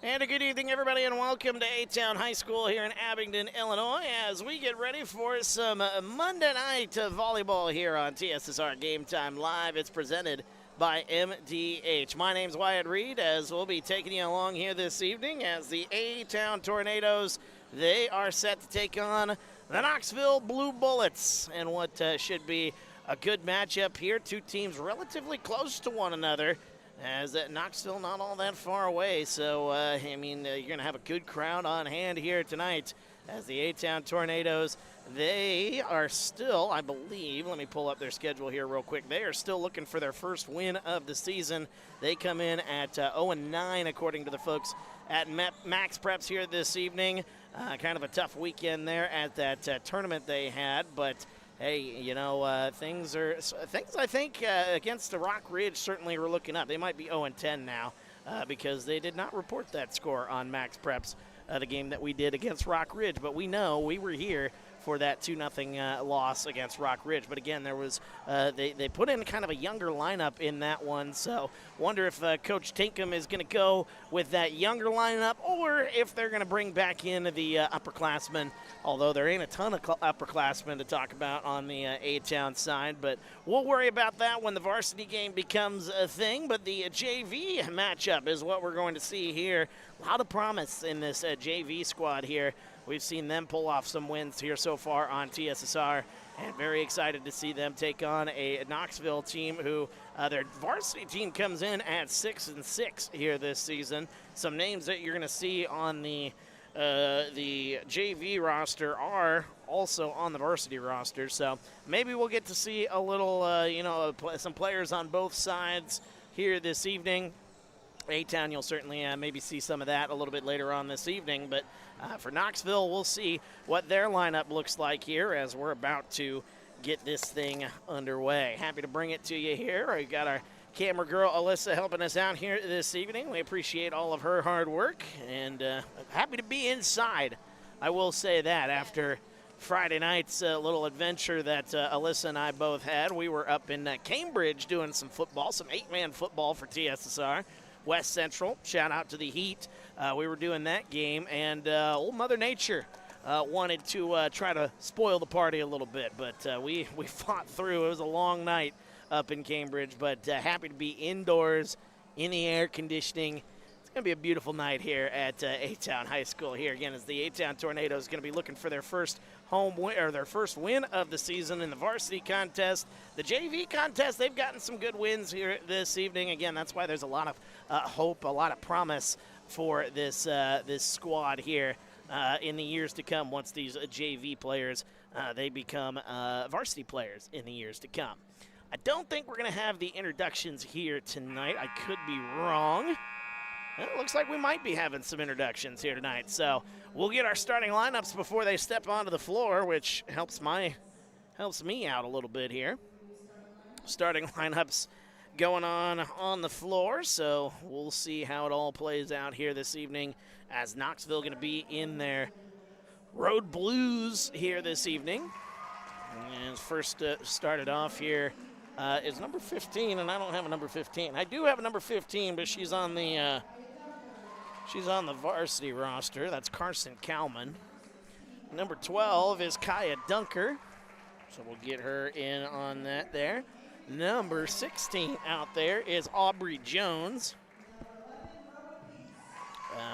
And a good evening, everybody, and welcome to A-Town High School here in Abingdon, Illinois, as we get ready for some Monday night volleyball here on TSSR Game Time Live. It's presented by MDH. My name's Wyatt Reed, as we'll be taking you along here this evening as the A-Town Tornadoes, they are set to take on the Knoxville Blue Bullets, and what should be a good matchup here. Two teams relatively close to one another, as Knoxville not all that far away. So, you're going to have a good crowd on hand here tonight as the A-Town Tornadoes, they are still, I believe, let me pull up their schedule here real quick. They are still looking for their first win of the season. They come in at 0-9, according to the folks at Max Preps here this evening. Kind of a tough weekend there at that tournament they had, but hey, things I think against the Rock Ridge certainly are looking up. They might be 0-10 now because they did not report that score on Max Preps, the game that we did against Rock Ridge. But we know we were here for that 2-0 loss against Rock Ridge. But again, there was they put in kind of a younger lineup in that one. So wonder if Coach Tinkham is going to go with that younger lineup, or if they're going to bring back in the upperclassmen. Although there ain't a ton of upperclassmen to talk about on the A-Town side, but we'll worry about that when the varsity game becomes a thing. But the JV matchup is what we're going to see here. A lot of promise in this JV squad here. We've seen them pull off some wins here so far on TSSR, and very excited to see them take on a Knoxville team who their varsity team comes in at 6-6 here this season. Some names that you're going to see on the JV roster are also on the varsity roster, so maybe we'll get to see a little, some players on both sides here this evening. A-Town, you'll certainly maybe see some of that a little bit later on this evening, but for Knoxville, we'll see what their lineup looks like here as we're about to get this thing underway. Happy to bring it to you here. We got our camera girl, Alyssa, helping us out here this evening. We appreciate all of her hard work, and happy to be inside. I will say that after Friday night's little adventure that Alyssa and I both had, we were up in Cambridge doing some football, some 8-man football for TSSR. West Central, shout out to the Heat. We were doing that game, and old Mother Nature wanted to try to spoil the party a little bit, but we fought through. It was a long night up in Cambridge, but happy to be indoors in the air conditioning. It's going to be a beautiful night here at A-Town High School here. Again, as the A-Town Tornadoes going to be looking for their first home win, or their first win of the season in the varsity contest. The JV contest, they've gotten some good wins here this evening. Again, that's why there's a lot of hope, a lot of promise for this this squad here in the years to come. Once these JV players, they become varsity players in the years to come. I don't think we're going to have the introductions here tonight. I could be wrong. It looks like we might be having some introductions here tonight. So we'll get our starting lineups before they step onto the floor, which helps me out a little bit here. Starting lineups going on the floor, so we'll see how it all plays out here this evening, as Knoxville going to be in their road blues here this evening. And first started off here is number 15, and I don't have a number 15. I do have a number 15, but she's on the varsity roster. That's Carson Kalman. Number 12 is Kaya Dunker, so we'll get her in on that there. Number 16 out there is Aubrey Jones.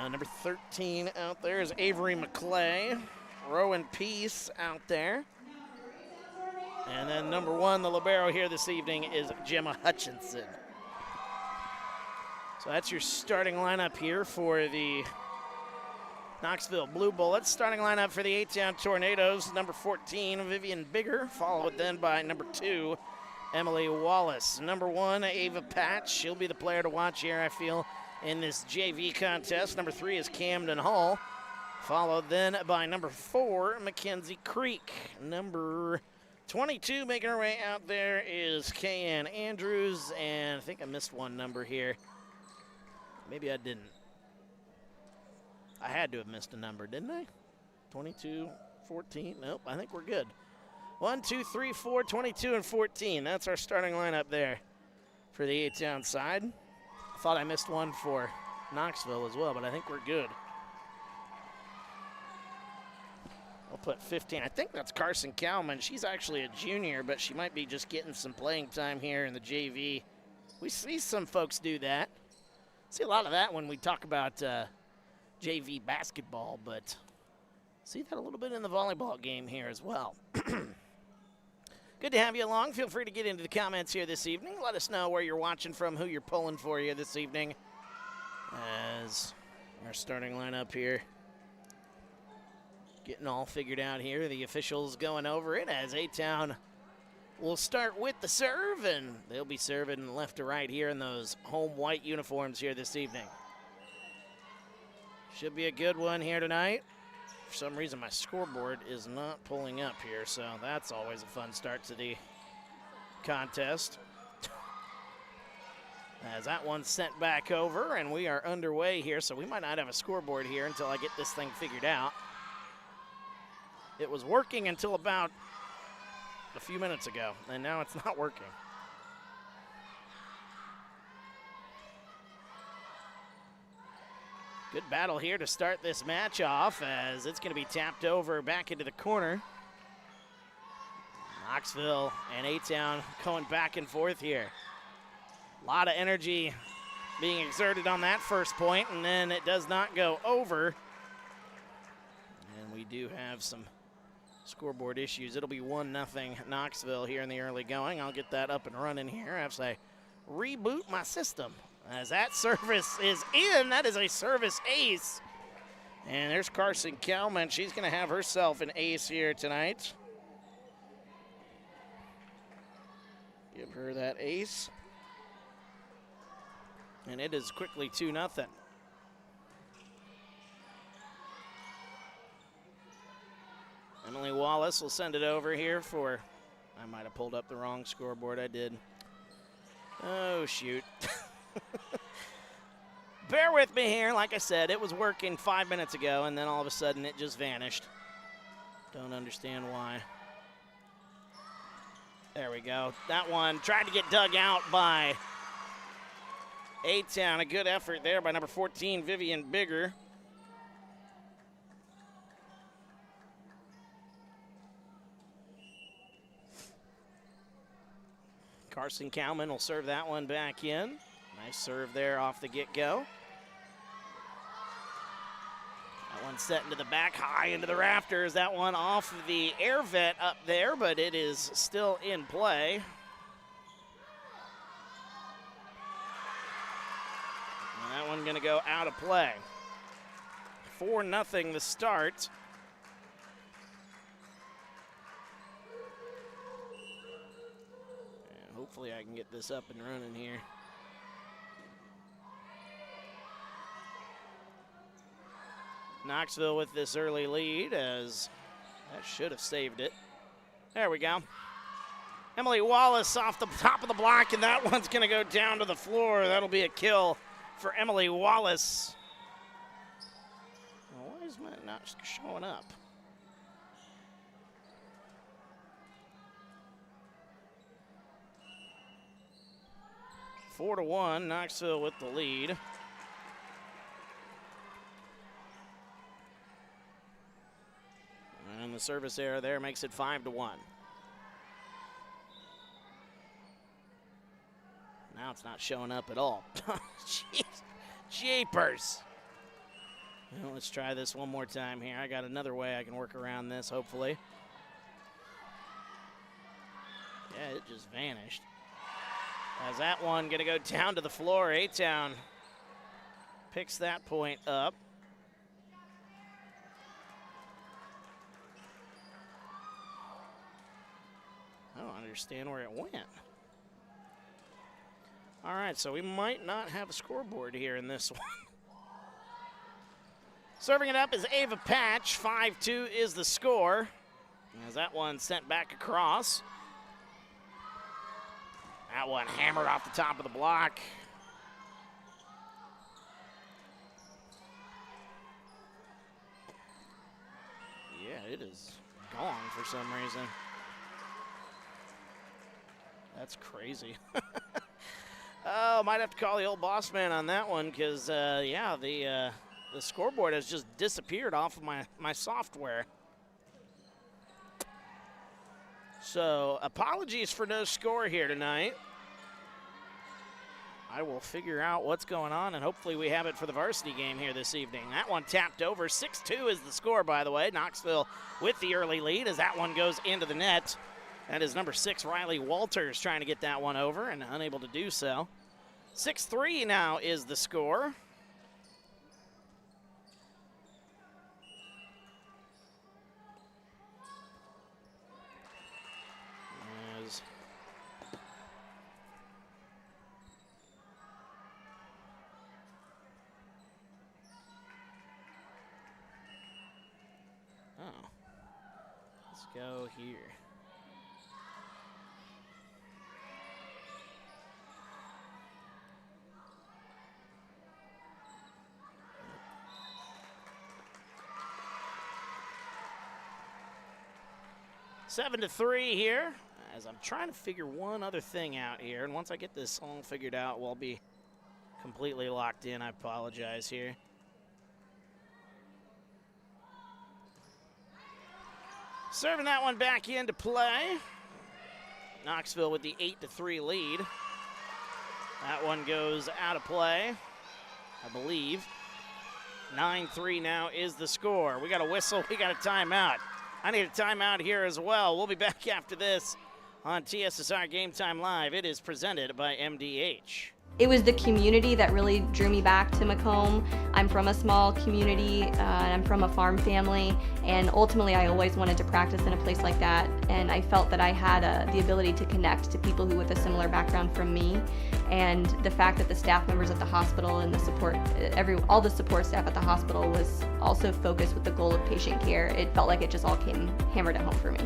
Number 13 out there is Avery McClay. Rowan Peace out there. And then number 1, the libero here this evening, is Gemma Hutchinson. So that's your starting lineup here for the Knoxville Blue Bullets. Starting lineup for the A-Town Tornadoes, number 14, Vivian Bigger, followed then by number 2, Emily Wallace. Number 1, Ava Patch. She'll be the player to watch here, I feel, in this JV contest. Number 3 is Camden Hall, followed then by number 4, Mackenzie Creek. Number 22 making her way out there is Kayanne Andrews, and I think I missed one number here. Maybe I didn't. I had to have missed a number, didn't I? 22, 14. Nope, I think we're good. 1, 2, 3, 4, 22, and 14. That's our starting lineup there for the A-Town side. I thought I missed one for Knoxville as well, but I think we're good. I'll put 15. I think that's Carson Kalman. She's actually a junior, but she might be just getting some playing time here in the JV. We see some folks do that. See a lot of that when we talk about JV basketball, but see that a little bit in the volleyball game here as well. Good to have you along. Feel free to get into the comments here this evening. Let us know where you're watching from, who you're pulling for you this evening. As our starting lineup here getting all figured out here. The officials going over it as A-Town will start with the serve, and they'll be serving left to right here in those home white uniforms here this evening. Should be a good one here tonight. For some reason, my scoreboard is not pulling up here, so that's always a fun start to the contest. As that one's sent back over, and we are underway here, so we might not have a scoreboard here until I get this thing figured out. It was working until about a few minutes ago, and now it's not working. Good battle here to start this match off, as it's going to be tapped over back into the corner. Knoxville and A-Town going back and forth here. A lot of energy being exerted on that first point, and then it does not go over. And we do have some scoreboard issues. It'll be 1-0 Knoxville here in the early going. I'll get that up and running here as I reboot my system. As that service is in, that is a service ace. And there's Carson Kalman. She's going to have herself an ace here tonight. Give her that ace. And it is quickly 2-0. Emily Wallace will send it over here for, I might have pulled up the wrong scoreboard. I did. Oh, shoot. Bear with me here. Like I said, it was working 5 minutes ago, and then all of a sudden it just vanished. Don't understand why. There we go. That one tried to get dug out by A-Town. A good effort there by number 14, Vivian Bigger. Carson Kalman will serve that one back in. Nice serve there off the get-go. That one set into the back, high into the rafters. That one off the air vent up there, but it is still in play. And that one going to go out of play. 4-0 the start. And hopefully I can get this up and running here. Knoxville with this early lead, as that should have saved it. There we go. Emily Wallace off the top of the block, and that one's going to go down to the floor. That'll be a kill for Emily Wallace. Well, why is mine not showing up? Four to 1, Knoxville with the lead. And the service error there makes it 5 to 1. Now it's not showing up at all. Jeez, jeepers. Well, let's try this one more time here. I got another way I can work around this, hopefully. Yeah, it just vanished. As that one going to go down to the floor. A-Town picks that point up. I don't understand where it went. All right, so we might not have a scoreboard here in this one. Serving it up is Ava Patch. 5-2 is the score. As that one sent back across. That one hammered off the top of the block. Yeah, it is gone for some reason. That's crazy. Oh, might have to call the old boss man on that one because, yeah, the scoreboard has just disappeared off of my software. So, apologies for no score here tonight. I will figure out what's going on, and hopefully we have it for the varsity game here this evening. That one tapped over. 6-2 is the score, by the way. Knoxville with the early lead as that one goes into the net. That is number 6, Riley Walters, trying to get that one over and unable to do so. 6-3 now is the score. Let's go here. Seven to 3 here, as I'm trying to figure one other thing out here. And once I get this all figured out, we'll be completely locked in. I apologize here. Serving that one back into play. Knoxville with the 8-3 lead. That one goes out of play, I believe. 9-3 now is the score. We got a whistle, we got a timeout. I need a timeout here as well. We'll be back after this on TSSR Game Time Live. It is presented by MDH. It was the community that really drew me back to Macomb. I'm from a small community, and I'm from a farm family, and ultimately I always wanted to practice in a place like that, and I felt that I had the ability to connect to people who with a similar background from me, and the fact that the staff members at the hospital and the support, all the support staff at the hospital was also focused with the goal of patient care. It felt like it just all came hammered at home for me.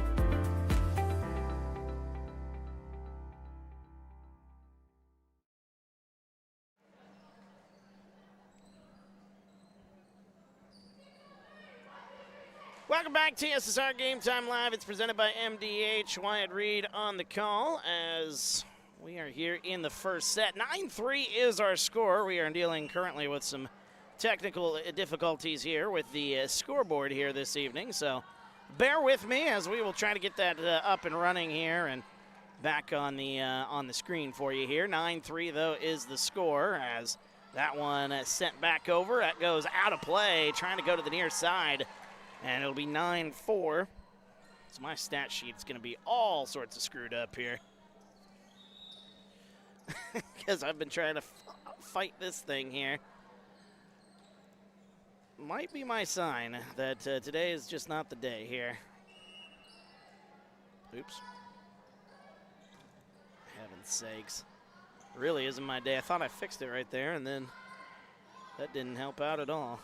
Welcome back to TSSR Game Time Live. It's presented by MDH. Wyatt Reed on the call as we are here in the first set. 9-3 is our score. We are dealing currently with some technical difficulties here with the scoreboard here this evening. So bear with me as we will try to get that up and running here and back on the screen for you here. 9-3 though is the score as that one sent back over. That goes out of play, trying to go to the near side. And it'll be 9-4. So my stat sheet's going to be all sorts of screwed up here. Because I've been trying to fight this thing here. Might be my sign that today is just not the day here. Oops. Heaven's sakes. Really isn't my day. I thought I fixed it right there, and then that didn't help out at all.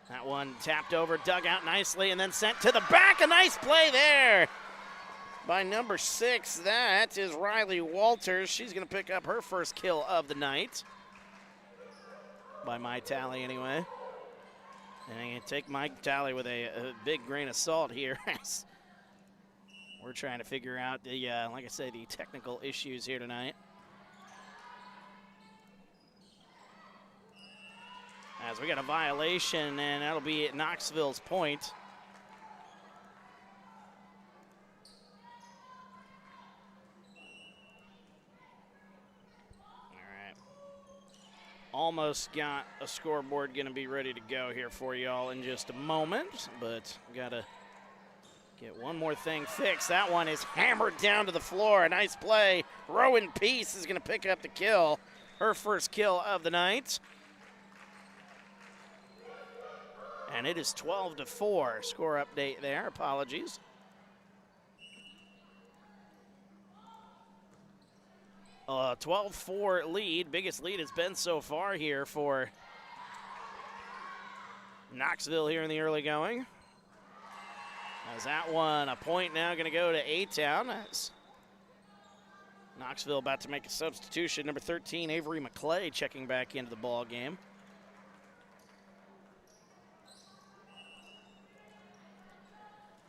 That one tapped over, dug out nicely, and then sent to the back. A nice play there by number 6. That is Riley Walters. She's going to pick up her first kill of the night. By my tally, anyway. And I'm going to take my tally with a big grain of salt here. We're trying to figure out the, like I said, the technical issues here tonight. As we got a violation, and that'll be at Knoxville's point. All right. Almost got a scoreboard going to be ready to go here for y'all in just a moment, but got to get one more thing fixed. That one is hammered down to the floor. A nice play. Rowan Peace is going to pick up the kill. Her first kill of the night. And it is 12-4. Score update there. Apologies. A 12-4 lead. Biggest lead it's been so far here for Knoxville here in the early going. As that one, a point now going to go to A-Town. As Knoxville about to make a substitution. Number 13, Avery McClay, checking back into the ball game.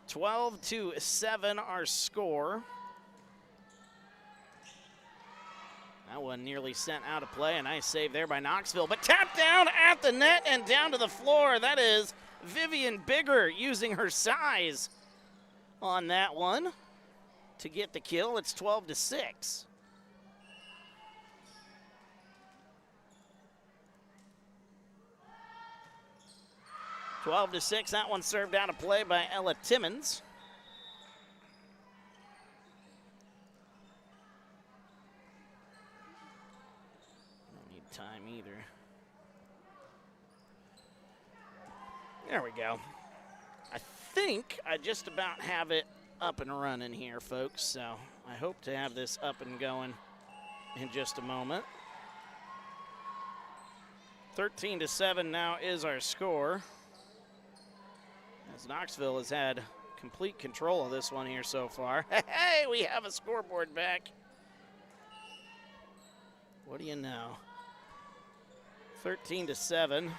(12-7) our score. That one nearly sent out of play. A nice save there by Knoxville, but tapped down at the net and down to the floor. That is Vivian Bigger using her size on that one to get the kill. It's 12-6. That one served out of play by Ella Timmons. Don't need time either. There we go. I think I just about have it up and running here, folks, so I hope to have this up and going in just a moment. 13-7 now is our score, as Knoxville has had complete control of this one here so far. Hey, we have a scoreboard back. What do you know? 13-7.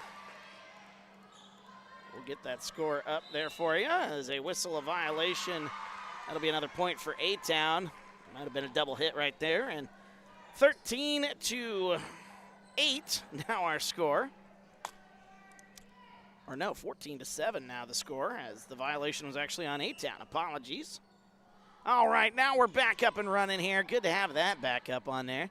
We'll get that score up there for you as a whistle, a violation. That'll be another point for A-Town. Might have been a double hit right there. And 13-8 now our score. Or no, 14-7 now the score, as the violation was actually on A-Town. Apologies. All right, now we're back up and running here. Good to have that back up on there.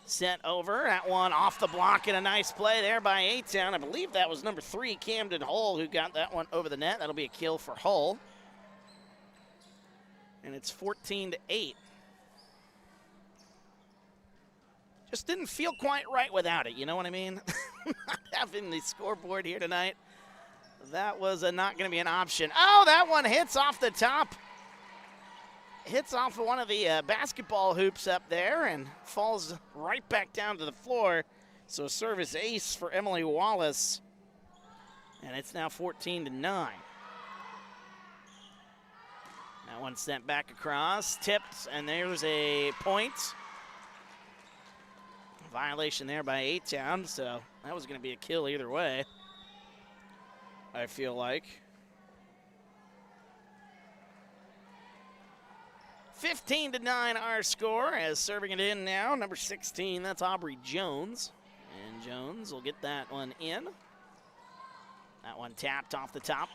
Sent over, that one off the block, and a nice play there by A-Town. I believe that was number 3, Camden Hull, who got that one over the net. That'll be a kill for Hull. And it's 14-8. Just didn't feel quite right without it, you know what I mean? Not having the scoreboard here tonight, that was not going to be an option. Oh, that one hits off the top. Hits off of one of the basketball hoops up there and falls right back down to the floor. So service ace for Emily Wallace. And it's now 14-9. That one sent back across, tipped, and there's a point. Violation there by A-Town, so that was going to be a kill either way, I feel like. 15-9 our score, as serving it in now, number 16, that's Aubrey Jones. And Jones will get that one in. That one tapped off the top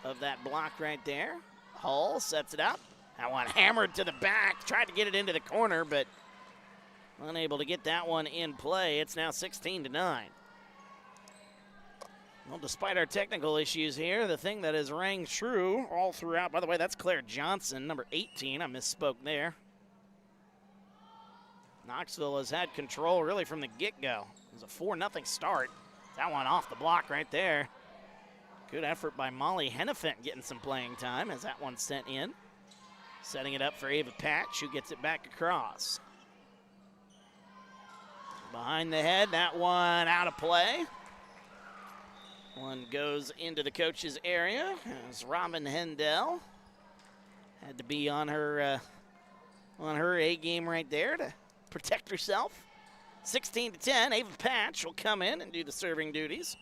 of that block right there. Hull sets it up. That one hammered to the back, tried to get it into the corner, but unable to get that one in play. It's now 16-9. Well, despite our technical issues here, the thing that has rang true all throughout, by the way, that's Claire Johnson, number 18. I misspoke there. Knoxville has had control really from the get-go. It was a 4-0 start. That one off the block right there. Good effort by Molly Hennefant getting some playing time as that one's sent in. Setting it up for Ava Patch, who gets it back across. Behind the head, that one out of play. One goes into the coach's area as Robin Hendel had to be on her A game right there to protect herself. 16-10, Ava Patch will come in and do the serving duties.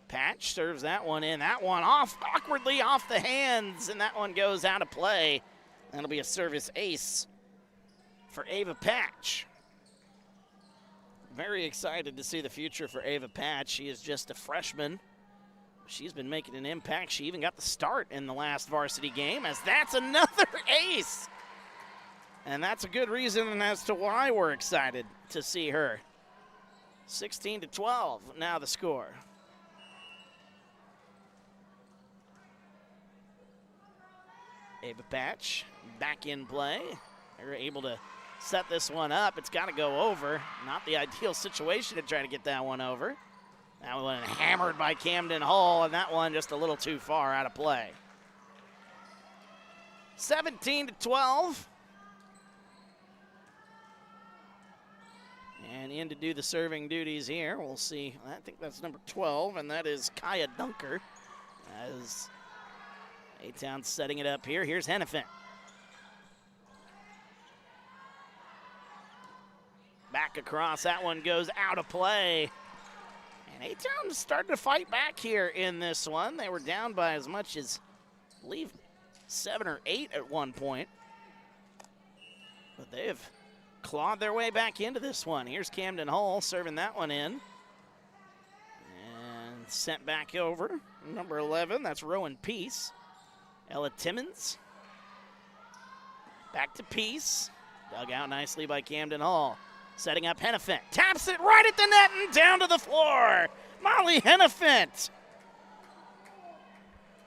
Patch serves that one in. That one awkwardly off the hands, and that one goes out of play. That'll be a service ace for Ava Patch. Very excited to see the future for Ava Patch. She is just a freshman. She's been making an impact. She even got the start in the last varsity game, as that's another ace. And that's a good reason as to why we're excited to see her. 16-12, now the score. Ava Patch back in play. They're able to set this one up. It's got to go over. Not the ideal situation to try to get that one over. That one hammered by Camden Hull, and that one just a little too far out of play. 17-12. And in to do the serving duties here, we'll see. I think that's number 12, and that is Kaya Dunker. As A-Town setting it up here. Here's Hennefant. Back across, that one goes out of play. And A-Town started to fight back here in this one. They were down by as much as, I believe, 7 or 8 at one point. But they've clawed their way back into this one. Here's Camden Hull serving that one in. And sent back over. Number 11, that's Rowan Peace. Ella Timmons. Back to Peace. Dug out nicely by Camden Hull. Setting up Hennefant. Taps it right at the net and down to the floor. Molly Hennefant.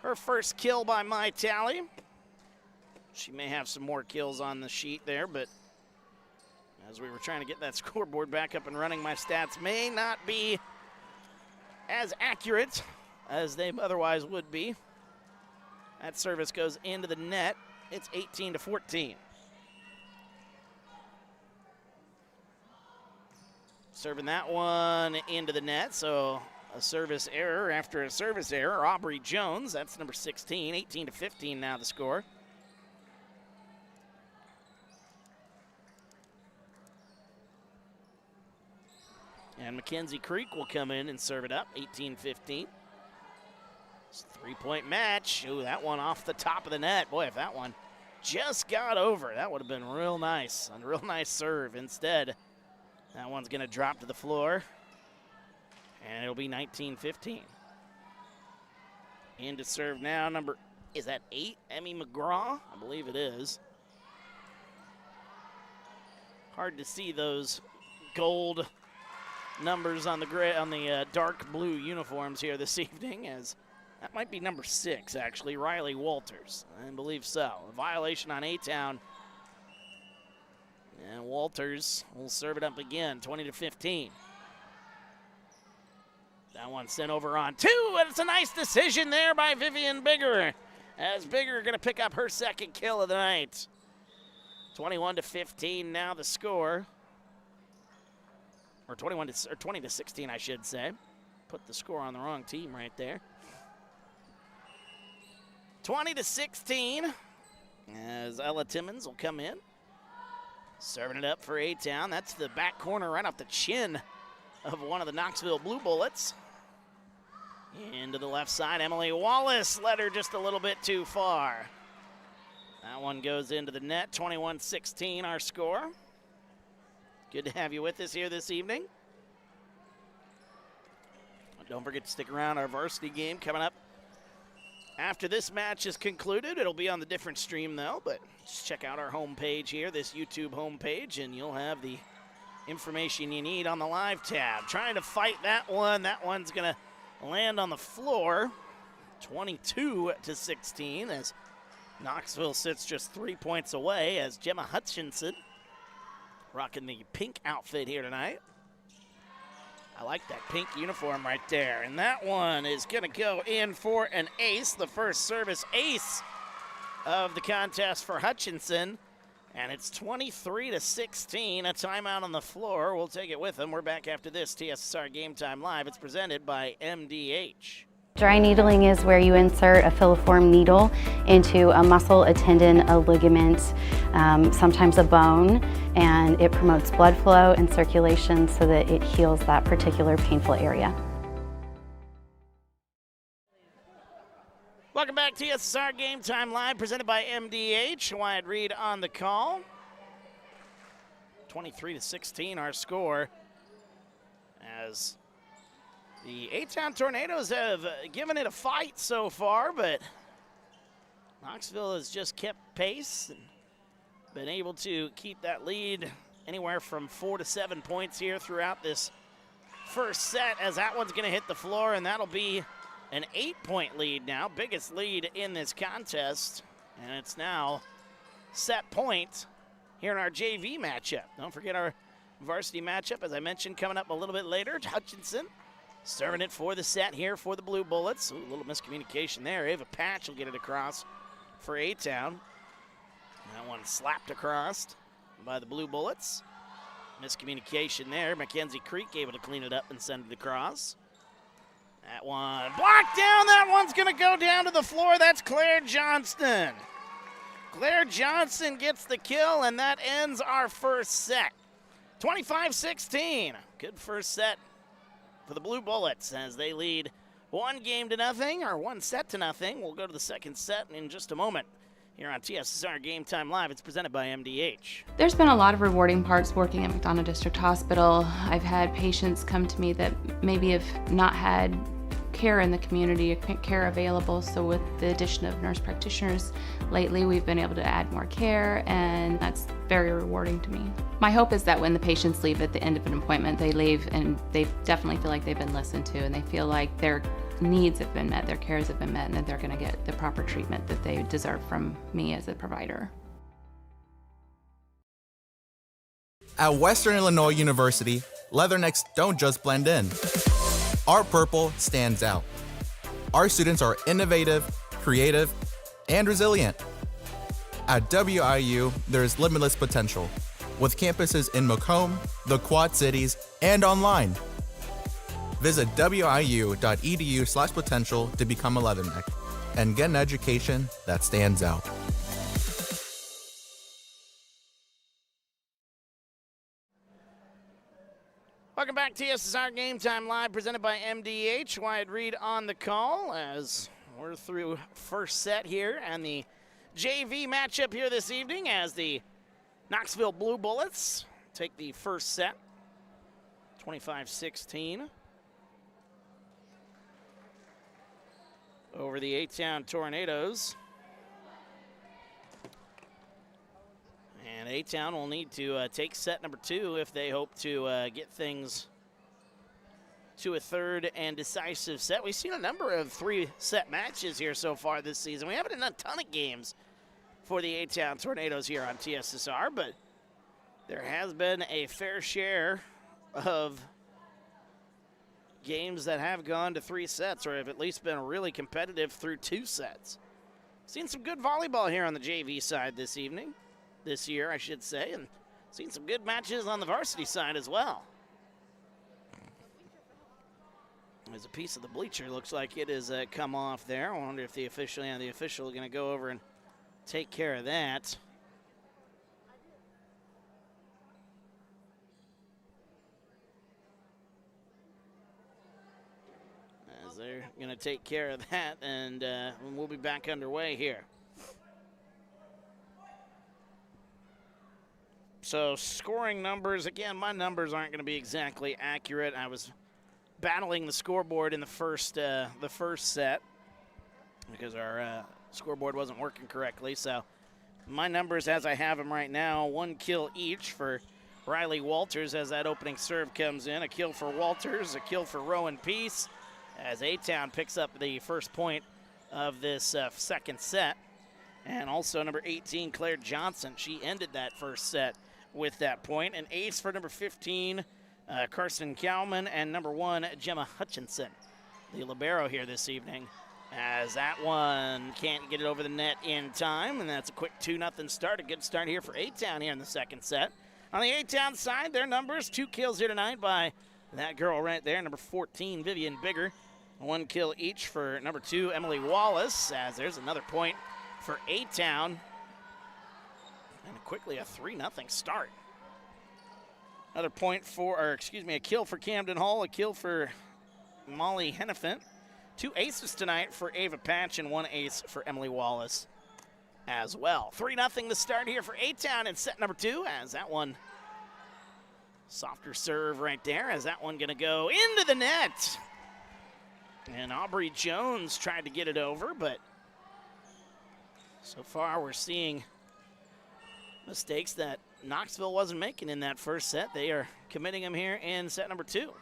Her first kill by my tally. She may have some more kills on the sheet there, but as we were trying to get that scoreboard back up and running, my stats may not be as accurate as they otherwise would be. That service goes into the net. It's 18-14. Serving that one into the net, so a service error after a service error. Aubrey Jones, that's number 16, 18-15 now the score. And Mackenzie Creek will come in and serve it up, 18-15. It's a three-point match. Ooh, that one off the top of the net. Boy, if that one just got over, that would have been real nice. A real nice serve. Instead, that one's going to drop to the floor, and it'll be 19-15. In to serve now, is that 8, Emmy McGraw? I believe it is. Hard to see those gold numbers on the dark blue uniforms here this evening, as that might be number 6, actually, Riley Walters. I believe so. A violation on A-Town. And Walters will serve it up again, 20-15. That one sent over on 2, and it's a nice decision there by Vivian Bigger, as Bigger going to pick up her second kill of the night. 21-15 now the score. Or 20-16, I should say. Put the score on the wrong team right there. 20-16, as Ella Timmons will come in. Serving it up for A-Town. That's the back corner right off the chin of one of the Knoxville Blue Bullets. Into the left side, Emily Wallace led her just a little bit too far. That one goes into the net, 21-16 our score. Good to have you with us here this evening. Don't forget to stick around. Our varsity game coming up after this match is concluded. It'll be on the different stream, though, but just check out our homepage here, this YouTube homepage, and you'll have the information you need on the live tab. Trying to fight that one. That one's going to land on the floor. 22-16 as Knoxville sits just 3 points away, as Gemma Hutchinson rocking the pink outfit here tonight. I like that pink uniform right there. And that one is going to go in for an ace, the first service ace of the contest for Hutchinson. And it's 23-16, a timeout on the floor. We'll take it with them. We're back after this TSSR Game Time Live. It's presented by MDH. Dry needling is where you insert a filiform needle into a muscle, a tendon, a ligament, sometimes a bone, and it promotes blood flow and circulation so that it heals that particular painful area. Welcome back to TSSR Game Time Live, presented by MDH. Wyatt Reed on the call. 23-16 our score, as the A-Town Tornadoes have given it a fight so far, but Knoxville has just kept pace and been able to keep that lead anywhere from 4 to 7 points here throughout this first set, as that one's going to hit the floor, and that'll be an 8-point lead now, biggest lead in this contest, and it's now set point here in our JV matchup. Don't forget our varsity matchup, as I mentioned, coming up a little bit later. Hutchinson serving it for the set here for the Blue Bullets. Ooh, a little miscommunication there. Ava Patch will get it across for A-Town. That one slapped across by the Blue Bullets. Miscommunication there. Mackenzie Creek able to clean it up and send it across. That one blocked down. That one's going to go down to the floor. That's Claire Johnston. Claire Johnston gets the kill, and that ends our first set. 25-16. Good first set for the Blue Bullets as they lead 1 set to nothing. We'll go to the second set in just a moment here on TSSR Game Time Live. It's presented by MDH. There's been a lot of rewarding parts working at McDonough District Hospital. I've had patients come to me that maybe have not had care in the community, care available. So with the addition of nurse practitioners lately, we've been able to add more care, and that's very rewarding to me. My hope is that when the patients leave at the end of an appointment, they leave and they definitely feel like they've been listened to, and they feel like their needs have been met, their cares have been met, and that they're going to get the proper treatment that they deserve from me as a provider. At Western Illinois University, leathernecks don't just blend in. Our purple stands out. Our students are innovative, creative, and resilient. At WIU, there's limitless potential, with campuses in Macomb, the Quad Cities, and online. Visit wiu.edu/potential to become a leatherneck and get an education that stands out. Welcome back to TSSR Game Time Live, presented by MDH. Wyatt Reed on the call as we're through first set here, and the JV matchup here this evening as the Knoxville Blue Bullets take the first set, 25-16, over the A-Town Tornadoes. And A-Town will need to take set number 2 if they hope to get things to a third and decisive set. We've seen a number of 3-set matches here so far this season. We haven't done a ton of games for the A-Town Tornadoes here on TSSR, but there has been a fair share of games that have gone to 3 sets, or have at least been really competitive through 2 sets. Seen some good volleyball here on the JV side this year, I should say, and seen some good matches on the varsity side as well. There's a piece of the bleacher, looks like it has come off there. I wonder if the official is going to go over and take care of that. As they're going to take care of that, and we'll be back underway here. So scoring numbers, again, my numbers aren't going to be exactly accurate. I was battling the scoreboard in the first set because our scoreboard wasn't working correctly. So my numbers as I have them right now, 1 kill each for Riley Walters as that opening serve comes in. A kill for Walters, a kill for Rowan Peace as A-Town picks up the first point of this second set. And also number 18, Claire Johnson. She ended that first set with that point. An ace for number 15, Carson Cowman, and number 1, Gemma Hutchinson, the libero here this evening, as that one can't get it over the net in time, and that's a quick 2-0 start. A good start here for A-Town here in the second set. On the A-Town side, their numbers, 2 kills here tonight by that girl right there, number 14, Vivian Bigger. 1 kill each for number 2, Emily Wallace, as there's another point for A-Town. And quickly a 3-0 start. Another point for, a kill for Camden Hall, a kill for Molly Hennefant. 2 aces tonight for Ava Patch and 1 ace for Emily Wallace as well. 3-0 to start here for A-Town in set number 2, as that one, softer serve right there, as that one gonna go into the net. And Aubrey Jones tried to get it over, but so far we're seeing mistakes that Knoxville wasn't making in that first set. They are committing them here in set number 2.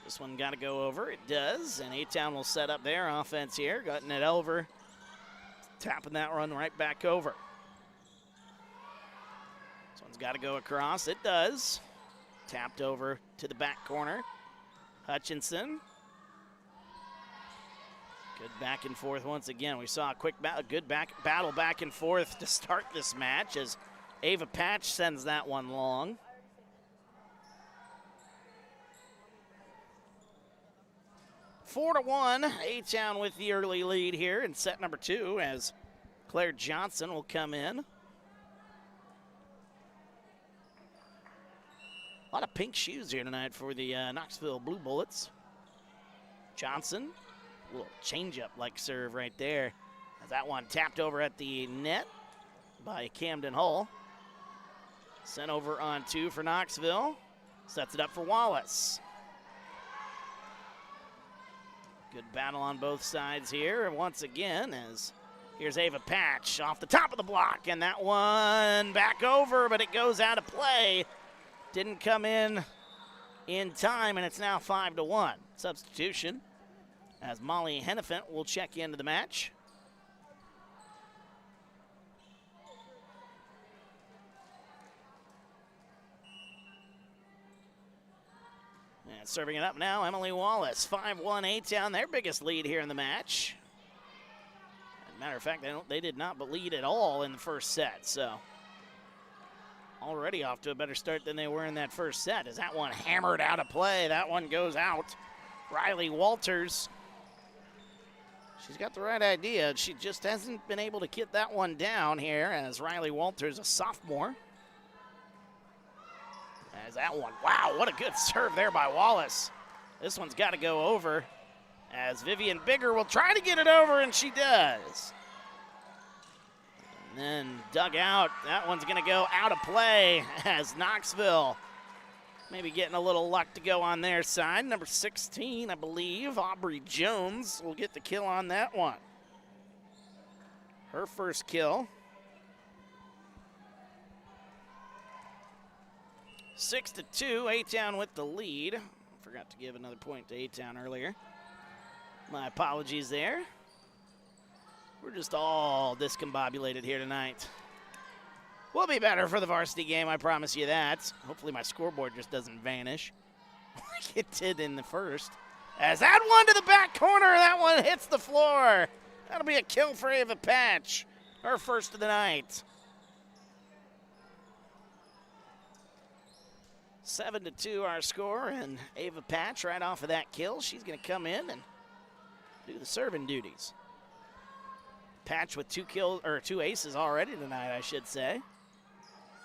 This one got to go over. It does, and A-Town will set up their offense here. Gutting it over, tapping that run right back over. This one's got to go across. It does. Tapped over to the back corner. Hutchinson. Good back and forth once again. We saw a quick good battle back and forth to start this match as Ava Patch sends that one long. Four to 1, A-Town with the early lead here in set number 2 as Claire Johnson will come in. A lot of pink shoes here tonight for the Knoxville Blue Bullets. Johnson, a little change-up like serve right there As that one tapped over at the net by Camden Hull. Sent over on 2 for Knoxville. Sets it up for Wallace. Good battle on both sides here. And once again, as here's Ava Patch off the top of the block. And that one back over, but it goes out of play. Didn't come in time, and it's now 5-1. Substitution as Molly Hennefant will check into the match. And serving it up now, Emily Wallace. 5-1 A-Town, their biggest lead here in the match. As a matter of fact, they did not lead at all in the first set, so already off to a better start than they were in that first set. As that one hammered out of play, that one goes out. Riley Walters, she's got the right idea. She just hasn't been able to get that one down here as Riley Walters, a sophomore. As that one, wow, what a good serve there by Wallace. This one's got to go over as Vivian Bigger will try to get it over, and she does. And then dug out. That one's going to go out of play as Knoxville maybe getting a little luck to go on their side. Number 16, I believe, Aubrey Jones will get the kill on that one. Her first kill. 6-2, A-Town with the lead. Forgot to give another point to A-Town earlier. My apologies there. We're just all discombobulated here tonight. We'll be better for the varsity game, I promise you that. Hopefully my scoreboard just doesn't vanish like it did in the first. As that one to the back corner, that one hits the floor. That'll be a kill for Ava Patch, her first of the night. 7-2 our score, and Ava Patch right off of that kill. She's going to come in and do the serving duties. Patch with 2 aces already tonight, I should say.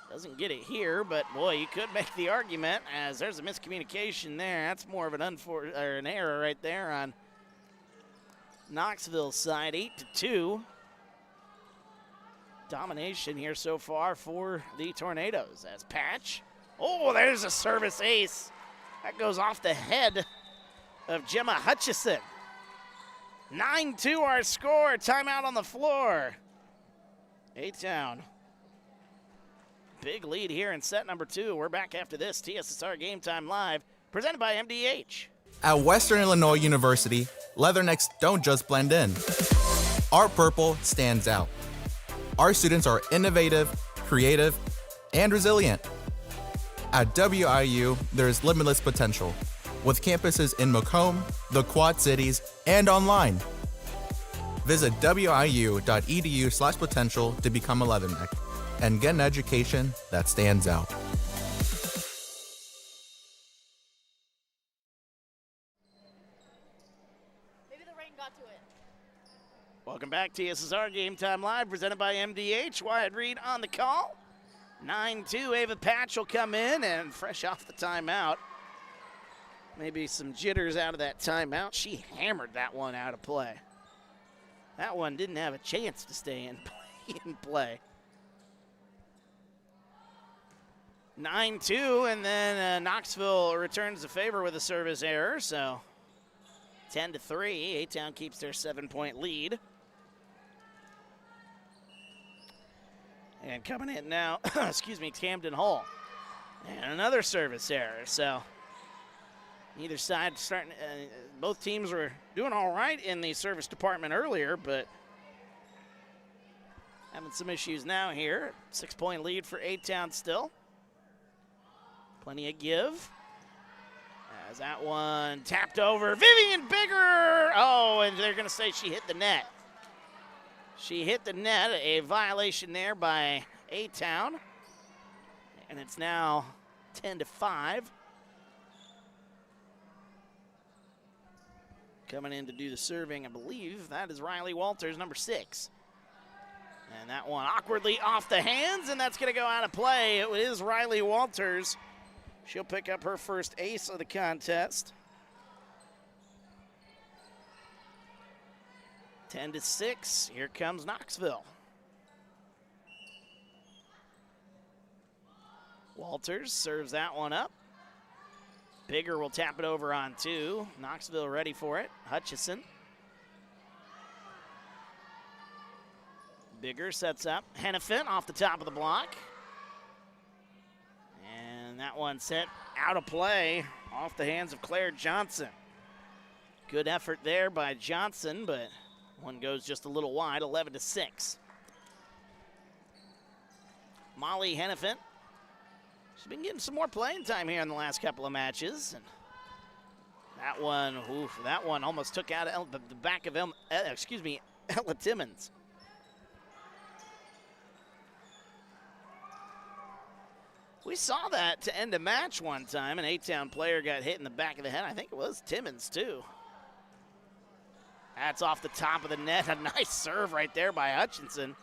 Doesn't get it here, but boy, you could make the argument as there's a miscommunication there. That's more of an error right there on Knoxville's side. 8-2. Domination here so far for the Tornadoes as Patch. Oh, there's a service ace. That goes off the head of Gemma Hutchison. 9-2 our score. Timeout on the floor. A-Town. Big lead here in set number 2. We're back after this. TSSR Game Time Live, presented by MDH. At Western Illinois University, leathernecks don't just blend in. Our purple stands out. Our students are innovative, creative, and resilient. At WIU, there is limitless potential, with campuses in Macomb, the Quad Cities, and online. Visit wiu.edu/potential to become a leatherneck and get an education that stands out. Maybe the rain got to it. Welcome back, TSSR Game Time Live, presented by MDH. Wyatt Reed on the call. 9-2, Ava Patch will come in, and fresh off the timeout. Maybe some jitters out of that timeout. She hammered that one out of play. That one didn't have a chance to stay in play. 9-2, and then Knoxville returns the favor with a service error, so 10-3. A-Town keeps their 7-point lead. And coming in now, Camden Hull. And another service error. So either side starting, both teams were doing all right in the service department earlier, but having some issues now here. 6-point lead for A-Town still. Plenty of give. As that one tapped over. Vivian Bigger! Oh, and they're going to say she hit the net. She hit the net, a violation there by A-Town. And it's now 10-5. Coming in to do the serving, I believe that is Riley Walters, number 6. And that one awkwardly off the hands, and that's going to go out of play. It is Riley Walters. She'll pick up her first ace of the contest. 10-6. Here comes Knoxville. Walters serves that one up. Bigger will tap it over on 2. Knoxville ready for it. Hutchison. Bigger sets up. Hennepin off the top of the block. And that one set out of play off the hands of Claire Johnson. Good effort there by Johnson, but one goes just a little wide, 11-6. Molly Hennepin. She's been getting some more playing time here in the last couple of matches. And that one almost took out the back of Ella Timmons. We saw that to end a match one time. An A-Town player got hit in the back of the head. I think it was Timmons, too. That's off the top of the net. A nice serve right there by Hutchinson.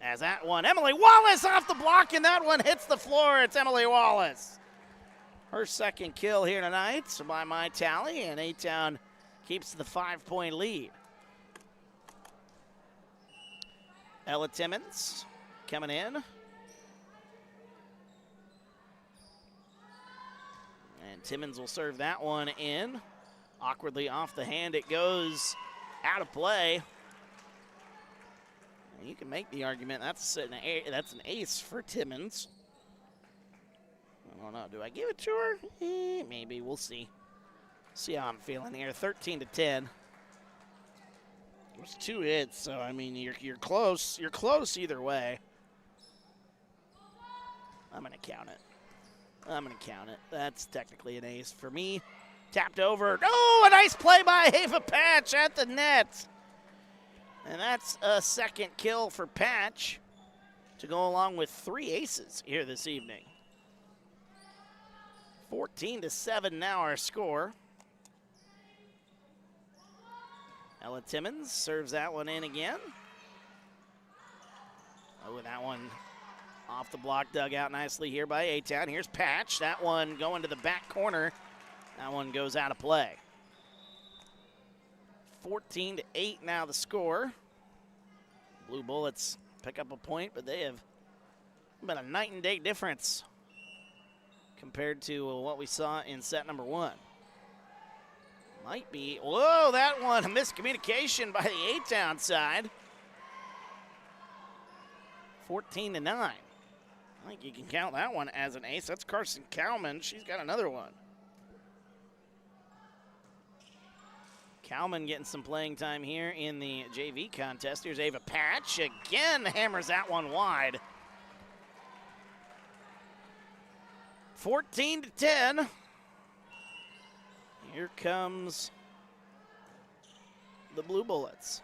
As that one, Emily Wallace off the block, and that one hits the floor. It's Emily Wallace. Her second kill here tonight by my tally, and A-Town keeps the 5-point lead. Ella Timmons coming in. And Timmons will serve that one in. Awkwardly off the hand it goes, out of play. And you can make the argument that's an ace for Timmons. I don't know, do I give it to her? Maybe, we'll see. See how I'm feeling here, 13-10. It was 2 hits, so I mean, you're close. You're close either way. I'm gonna count it. That's technically an ace for me. Tapped over. Oh, a nice play by Ava Patch at the net. And that's a second kill for Patch to go along with 3 aces here this evening. 14-7 now our score. Ella Timmons serves that one in again. Oh, that one off the block, dug out nicely here by A-Town. Here's Patch. That one going to the back corner. That one goes out of play. 14-8 now the score. Blue Bullets pick up a point, but they have been a night and day difference compared to what we saw in set number 1. Might be, whoa, that one, a miscommunication by the A-Town side. 14-9. I think you can count that one as an ace. That's Carson Cowman. She's got another one. Cowman getting some playing time here in the JV contest. Here's Ava Patch. Again, hammers that one wide. 14-10. Here comes the Blue Bullets.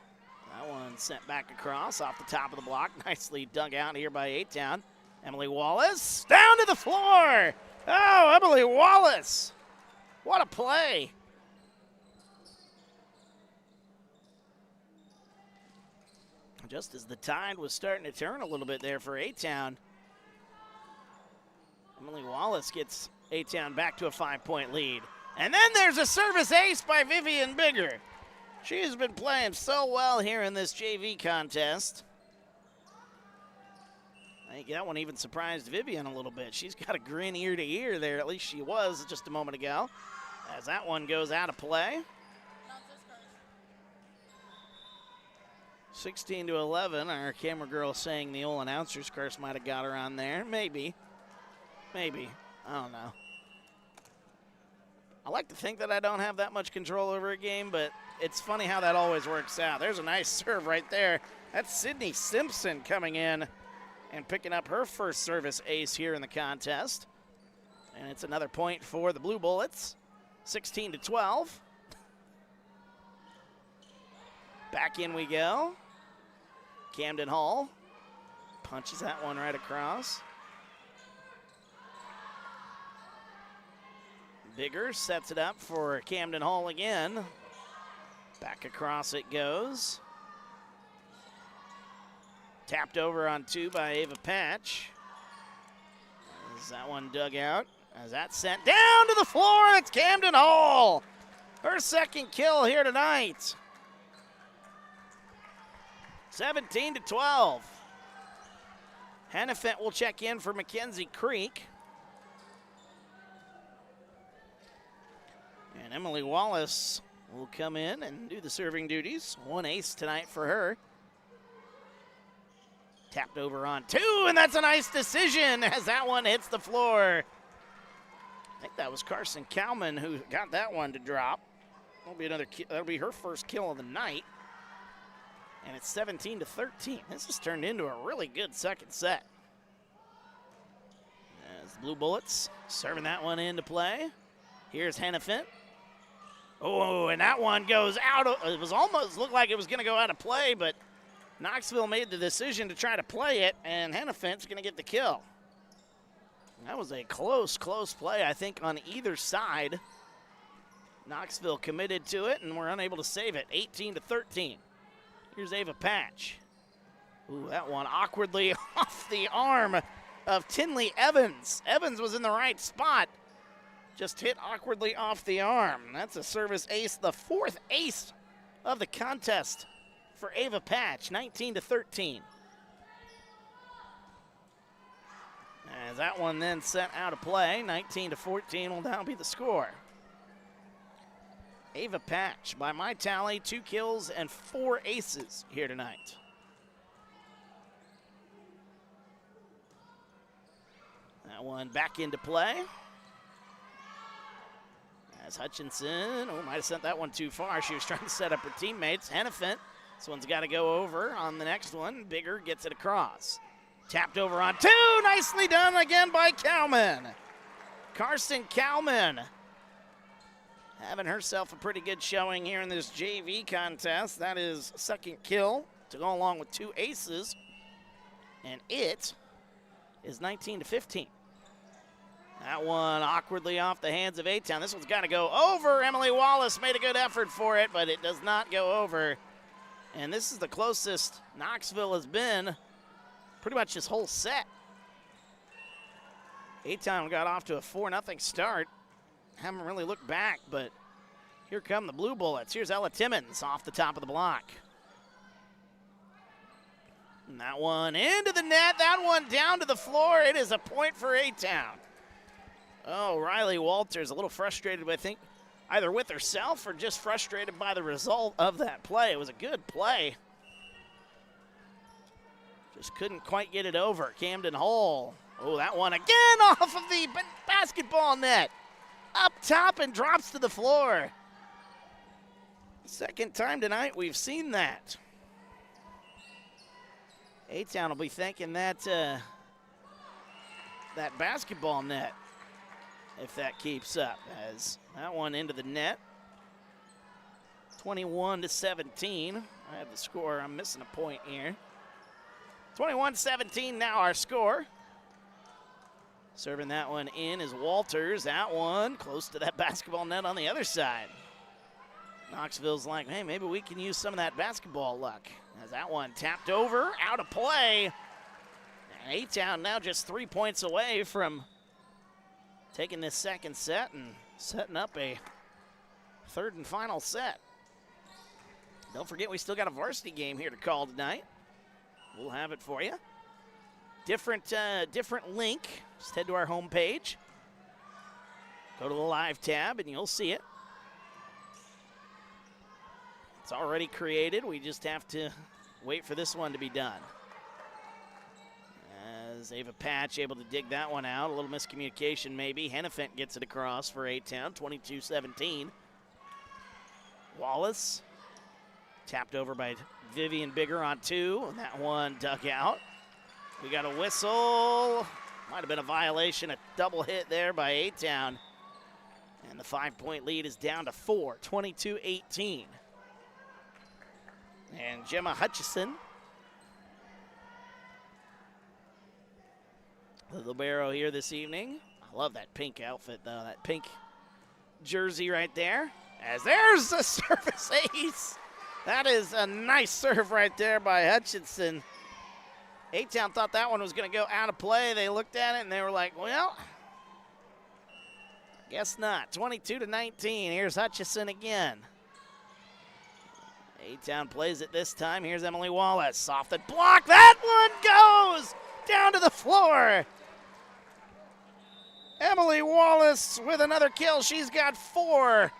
That one sent back across off the top of the block. Nicely dug out here by A-Town. Emily Wallace down to the floor. Oh, Emily Wallace. What a play. Just as the tide was starting to turn a little bit there for A-Town, Emily Wallace gets A-Town back to a 5-point lead. And then there's a service ace by Vivian Bigger. She has been playing so well here in this JV contest. I think that one even surprised Vivian a little bit. She's got a grin ear to ear there, at least she was just a moment ago, as that one goes out of play. 16-11. Our camera girl saying the old announcer's curse might have got her on there. Maybe. I don't know. I like to think that I don't have that much control over a game, but it's funny how that always works out. There's a nice serve right there. That's Sydney Simpson coming in and picking up her first service ace here in the contest. And it's another point for the Blue Bullets. 16-12. Back in we go. Camden Hall punches that one right across. Bigger sets it up for Camden Hall again. Back across it goes. Tapped over on 2 by Ava Patch. As that one dug out. As that sent down to the floor, it's Camden Hall. Her second kill here tonight. 17-12. Hennepin will check in for Mackenzie Creek. And Emily Wallace will come in and do the serving duties. 1 ace tonight for her. Tapped over on 2, and that's a nice decision as that one hits the floor. I think that was Carson Cowman who got that one to drop. That'll be her first kill of the night. And it's 17-13. This has turned into a really good second set. As the Blue Bullets serving that one into play. Here's Hennepin. Oh, and that one goes out. It was almost looked like it was going to go out of play, but Knoxville made the decision to try to play it, and Hennepin's going to get the kill. That was a close play, I think, on either side. Knoxville committed to it, and we're unable to save it. 18-13. Here's Ava Patch. Ooh, that one awkwardly off the arm of Tinley Evans. Evans was in the right spot. Just hit awkwardly off the arm. That's a service ace, the 4th ace of the contest for Ava Patch, 19-13. As that one then set out of play, 19-14 will now be the score. Ava Patch, by my tally, 2 kills and 4 aces here tonight. That one back into play. As Hutchinson, might have sent that one too far. She was trying to set up her teammates. Hennepin, this one's got to go over on the next one. Bigger gets it across. Tapped over on 2, nicely done again by Cowman. Carson Cowman having herself a pretty good showing here in this JV contest. That is 2nd kill to go along with 2 aces. And it is 19-15. That one awkwardly off the hands of A-Town. This one's got to go over. Emily Wallace made a good effort for it, but it does not go over. And this is the closest Knoxville has been pretty much this whole set. A-Town got off to a 4-0 start. Haven't really looked back, but here come the Blue Bullets. Here's Ella Timmons off the top of the block. And that one into the net. That one down to the floor. It is a point for A-Town. Oh, Riley Walters a little frustrated, I think, either with herself or just frustrated by the result of that play. It was a good play. Just couldn't quite get it over. Camden Hall. Oh, that one again off of the basketball net. Up top and drops to the floor. Second time tonight we've seen that. A-Town will be thanking that that basketball net if that keeps up. As that one into the net. 21-17. I have the score. I'm missing a point here. 21-17 now our score. Serving that one in is Walters. That one close to that basketball net on the other side. Knoxville's like, hey, maybe we can use some of that basketball luck. As that one tapped over, out of play. And A-Town now just 3 points away from taking this second set and setting up a 3rd and final set. Don't forget, we still got a varsity game here to call tonight. We'll have it for you. Different link. Just head to our homepage. Go to the live tab and you'll see it. It's already created. We just have to wait for this one to be done. As Ava Patch able to dig that one out. A little miscommunication maybe. Hennepin gets it across for A-Town, 22-17. Wallace tapped over by Vivian Bigger on 2. And that one dug out. We got a whistle. Might have been a violation, a double hit there by A-Town. And the 5-point lead is down to 4, 22-18. And Gemma Hutchison, the libero here this evening. I love that pink outfit, though, that pink jersey right there. As there's a service ace. That is a nice serve right there by Hutchinson. A-Town thought that one was going to go out of play. They looked at it and they were like, well, guess not. 22-19. Here's Hutchison again. A-Town plays it this time. Here's Emily Wallace off the block. That one goes down to the floor. Emily Wallace with another kill. She's got 4.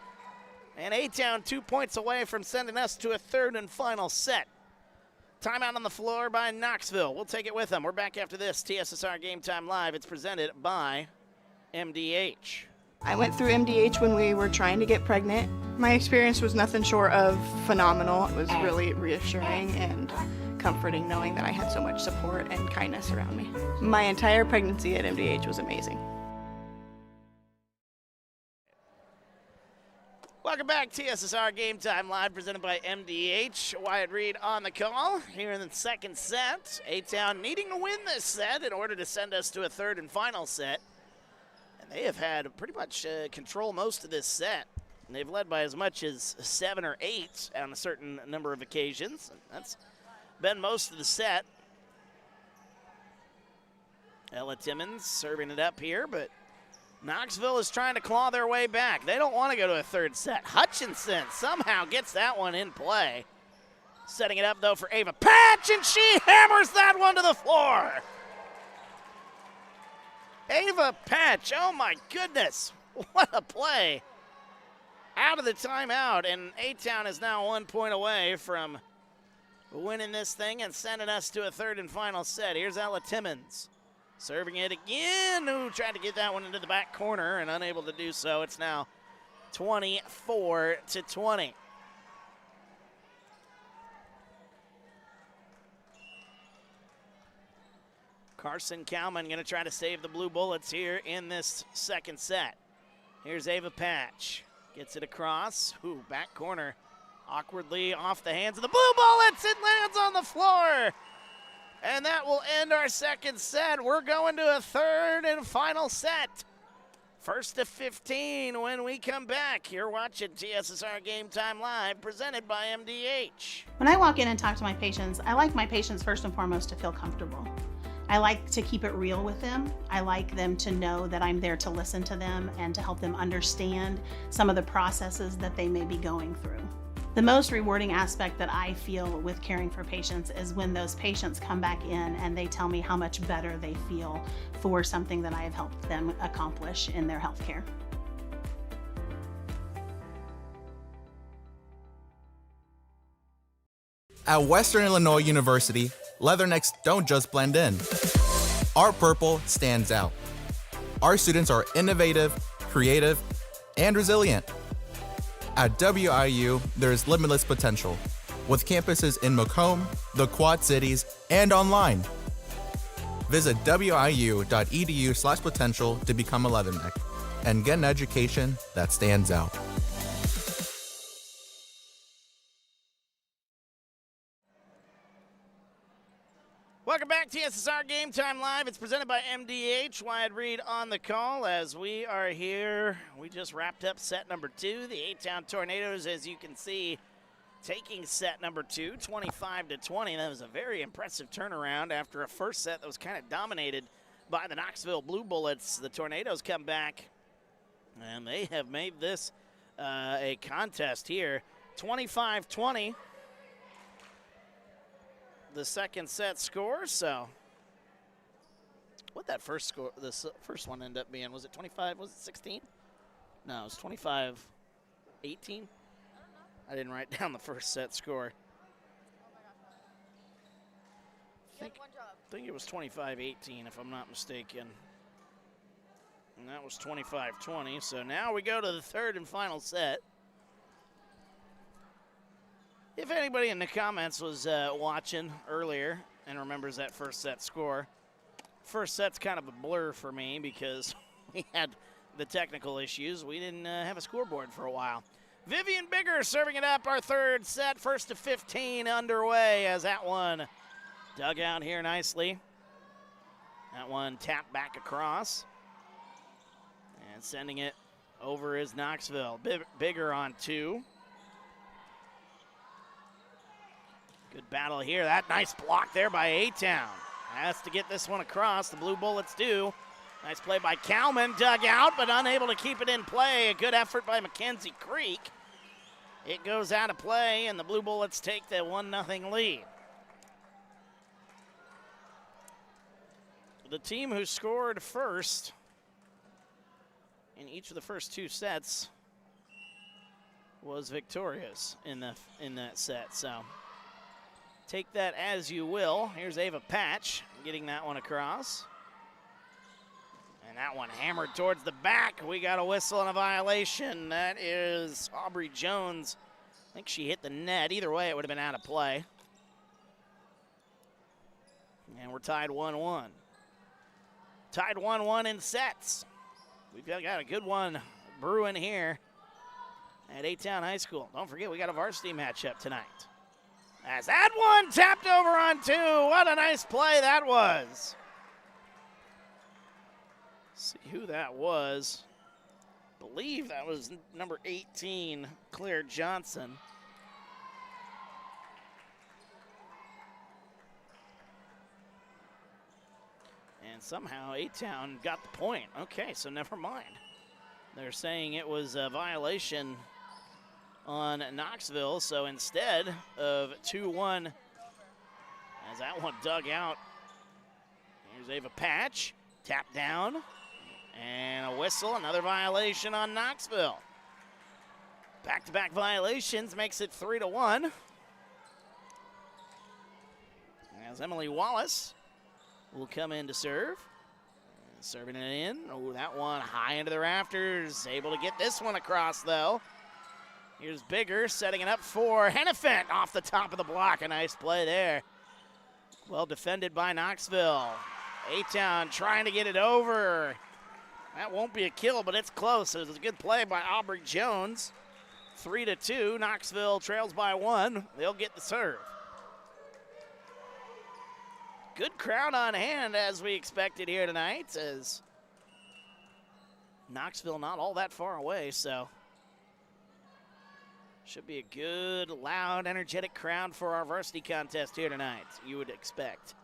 And A-Town 2 points away from sending us to a third and final set. Timeout on the floor by Knoxville. We'll take it with them. We're back after this. TSSR Game Time Live. It's presented by MDH. I went through MDH when we were trying to get pregnant. My experience was nothing short of phenomenal. It was really reassuring and comforting knowing that I had so much support and kindness around me. My entire pregnancy at MDH was amazing. Welcome back, TSSR Game Time Live, presented by MDH. Wyatt Reed on the call here in the second set. A-Town needing to win this set in order to send us to a third and final set. And they have had pretty much control most of this set. And they've led by as much as 7 or 8 on a certain number of occasions. That's been most of the set. Ella Timmons serving it up here, but Knoxville is trying to claw their way back. They don't want to go to a third set. Hutchinson somehow gets that one in play. Setting it up, though, for Ava Patch, and she hammers that one to the floor. Ava Patch, oh my goodness, what a play. Out of the timeout, and A-Town is now 1 point away from winning this thing and sending us to a third and final set. Here's Ella Timmons. Serving it again. Ooh, tried to get that one into the back corner and unable to do so. It's now 24-20. Carson Cowman going to try to save the Blue Bullets here in this second set. Here's Ava Patch. Gets it across. Ooh, back corner. Awkwardly off the hands of the Blue Bullets. It lands on the floor. And that will end our second set. We're going to a third and final set. First to 15 when we come back. You're watching TSSR Game Time Live, presented by MDH. When I walk in and talk to my patients, I like my patients first and foremost to feel comfortable. I like to keep it real with them. I like them to know that I'm there to listen to them and to help them understand some of the processes that they may be going through. The most rewarding aspect that I feel with caring for patients is when those patients come back in and they tell me how much better they feel for something that I have helped them accomplish in their health care. At Western Illinois University, leathernecks don't just blend in. Our purple stands out. Our students are innovative, creative, and resilient. At WIU, there's limitless potential, with campuses in Macomb, the Quad Cities, and online. Visit wiu.edu/potential to become a leatherneck and get an education that stands out. Welcome back to TSSR Game Time Live. It's presented by MDH. Wyatt Reed on the call as we are here. We just wrapped up set number 2. The A-Town Tornadoes, as you can see, taking set number 2, 25-20. That was a very impressive turnaround after a first set that was kind of dominated by the Knoxville Blue Bullets. The Tornadoes come back, and they have made this a contest here. 25-20. The second set score, so what that first score, this first one ended up being, was it 25, was it 16? No, it was 25-18. I didn't write down the first set score. I think it was 25-18 if I'm not mistaken. And that was 25-20, so now we go to the third and final set. If anybody in the comments was watching earlier and remembers that first set score, first set's kind of a blur for me because we had the technical issues. We didn't have a scoreboard for a while. Vivian Bigger serving it up, our third set, first to 15 underway as that one dug out here nicely. That one tapped back across. And sending it over is Knoxville. Bigger on 2. Good battle here. That nice block there by A-Town. Has to get this one across. The Blue Bullets do. Nice play by Cowman. Dug out, but unable to keep it in play. A good effort by Mackenzie Creek. It goes out of play, and the Blue Bullets take the 1-0 lead. The team who scored first in each of the first 2 sets was victorious in that set. So take that as you will. Here's Ava Patch getting that one across. And that one hammered towards the back. We got a whistle and a violation. That is Aubrey Jones. I think she hit the net. Either way, it would have been out of play. And we're tied 1-1. Tied 1-1 in sets. We've got a good one brewing here at A-Town High School. Don't forget, we got a varsity matchup tonight. As that one tapped over on 2. What a nice play that was. See who that was. I believe that was number 18, Claire Johnson. And somehow A-Town got the point. Okay, so never mind. They're saying it was a violation on Knoxville, so instead of 2-1, as that one dug out, here's Ava Patch, tapped down, and a whistle, another violation on Knoxville. Back-to-back violations makes it 3-1. As Emily Wallace will come in to serve. Serving it in. Oh, that one high into the rafters. Able to get this one across, though. Here's Bigger setting it up for Hennepin off the top of the block. A nice play there. Well defended by Knoxville. A-Town trying to get it over. That won't be a kill, but it's close. It was a good play by Aubrey Jones. 3-2. Knoxville trails by 1. They'll get the serve. Good crowd on hand as we expected here tonight, as Knoxville not all that far away, so should be a good, loud, energetic crowd for our varsity contest here tonight, you would expect.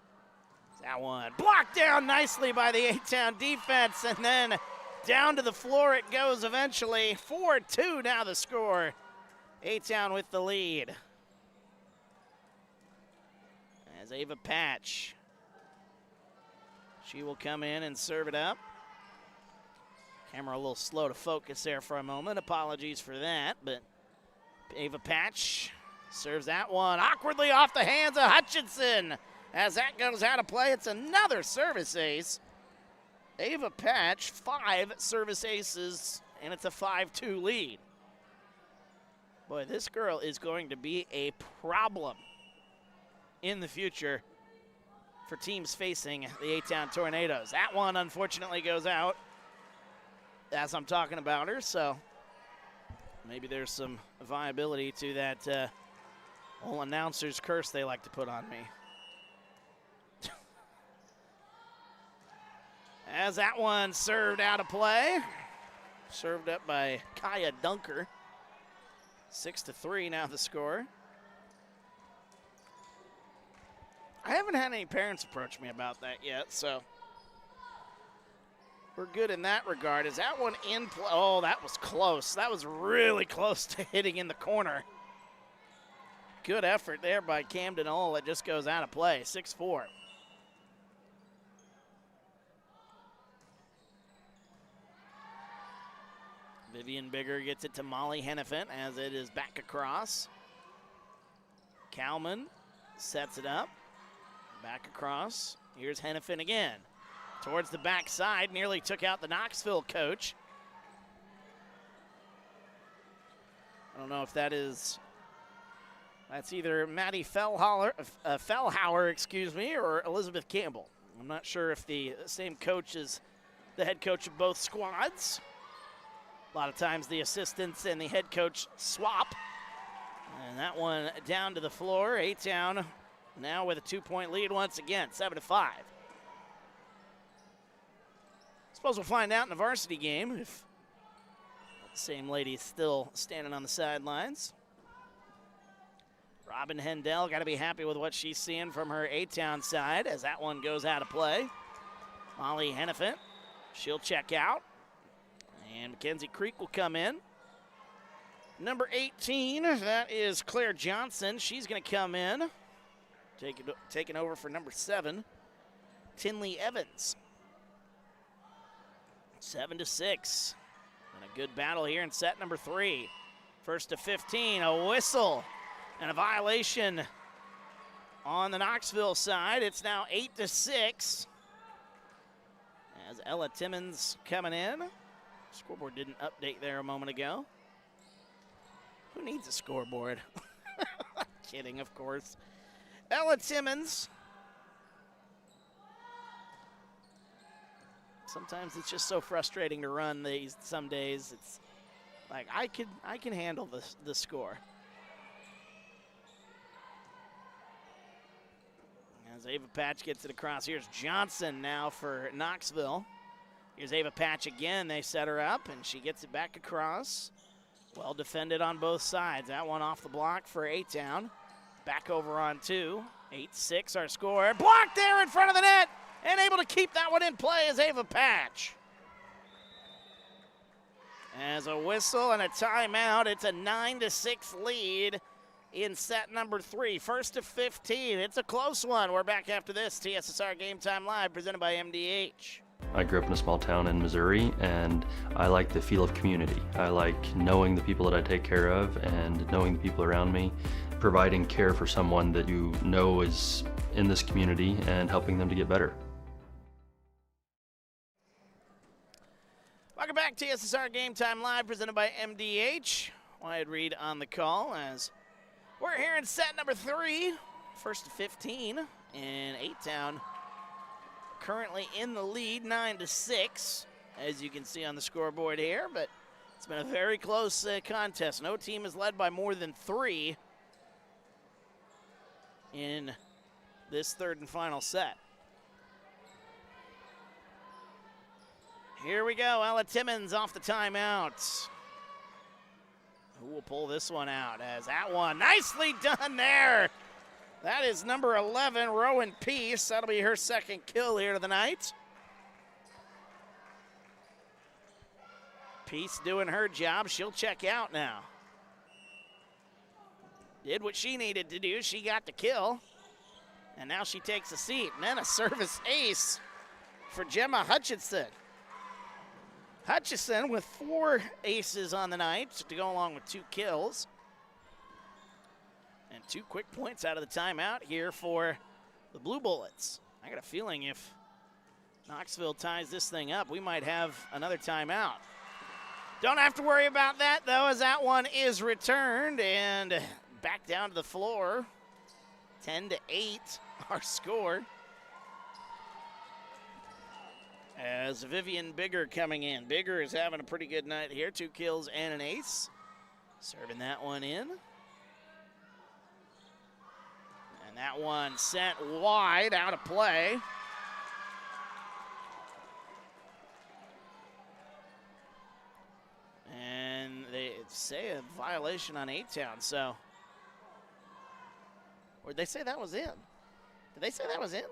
That one blocked down nicely by the A-Town defense, and then down to the floor it goes eventually. 4-2 now the score. A-Town with the lead. As Ava Patch, she will come in and serve it up. Camera a little slow to focus there for a moment. Apologies for that, but Ava Patch serves that one awkwardly off the hands of Hutchinson. As that goes out of play, it's another service ace. Ava Patch, 5 service aces, and it's a 5-2 lead. Boy, this girl is going to be a problem in the future for teams facing the A-Town Tornadoes. That one, unfortunately, goes out as I'm talking about her, so maybe there's some viability to that whole announcer's curse they like to put on me. As that one served out of play, served up by Kaya Dunker. 6-3 now the score. I haven't had any parents approach me about that yet, so we're good in that regard. Is that one in play? Oh, that was close. That was really close to hitting in the corner. Good effort there by Camden Ohl. It just goes out of play. 6-4. Vivian Bigger gets it to Molly Hennepin as it is back across. Kalman sets it up. Back across. Here's Hennepin again. Towards the backside, nearly took out the Knoxville coach. I don't know if that's either Maddie Fellhauer, excuse me, or Elizabeth Campbell. I'm not sure if the same coach is the head coach of both squads. A lot of times the assistants and the head coach swap. And that one down to the floor. A-Town now with a 2-point lead once again, 7-5. Suppose we'll find out in the varsity game if the same lady's still standing on the sidelines. Robin Hendel got to be happy with what she's seeing from her A-Town side as that one goes out of play. Molly Hennepin, she'll check out. And Mackenzie Creek will come in. Number 18, that is Claire Johnson. She's going to come in, taking over for number 7, Tinley Evans. 7-6. And a good battle here in set number 3. First to 15, a whistle and a violation on the Knoxville side. It's now 8-6. As Ella Timmons coming in. Scoreboard didn't update there a moment ago. Who needs a scoreboard? Kidding, of course. Ella Timmons. Sometimes it's just so frustrating to run these. Some days it's like I can handle the score. As Ava Patch gets it across, here's Johnson now for Knoxville. Here's Ava Patch again. They set her up, and she gets it back across. Well defended on both sides. That one off the block for A-Town. Back over on 2. 8-6 our score. Blocked there in front of the net, and able to keep that one in play is Ava Patch. As a whistle and a timeout, it's a 9-6 lead in set number 3. First to 15. It's a close one. We're back after this. TSSR Game Time Live, presented by MDH. I grew up in a small town in Missouri, and I like the feel of community. I like knowing the people that I take care of and knowing the people around me, providing care for someone that you know is in this community and helping them to get better. Welcome back to TSSR Game Time Live, presented by MDH. Wyatt Reed on the call as we're here in set number 3. First to 15 in A-Town. Currently in the lead, 9-6, as you can see on the scoreboard here, but it's been a very close contest. No team is led by more than 3 in this third and final set. Here we go, Ella Timmons off the timeout. Who will pull this one out? As that one, nicely done there. That is number 11, Rowan Peace. That'll be her second kill here of the night. Peace doing her job. She'll check out now. Did what she needed to do. She got the kill. And now she takes a seat. And then a service ace for Gemma Hutchinson. Hutchison with 4 aces on the night to go along with 2 kills. And 2 quick points out of the timeout here for the Blue Bullets. I got a feeling if Knoxville ties this thing up, we might have another timeout. Don't have to worry about that, though, as that one is returned and back down to the floor. 10-8, our score. As Vivian Bigger coming in. Bigger is having a pretty good night here. 2 kills and an ace. Serving that one in. And that one sent wide, out of play. And they say a violation on A-Town, so. Or did they say that was in? Did they say that was in?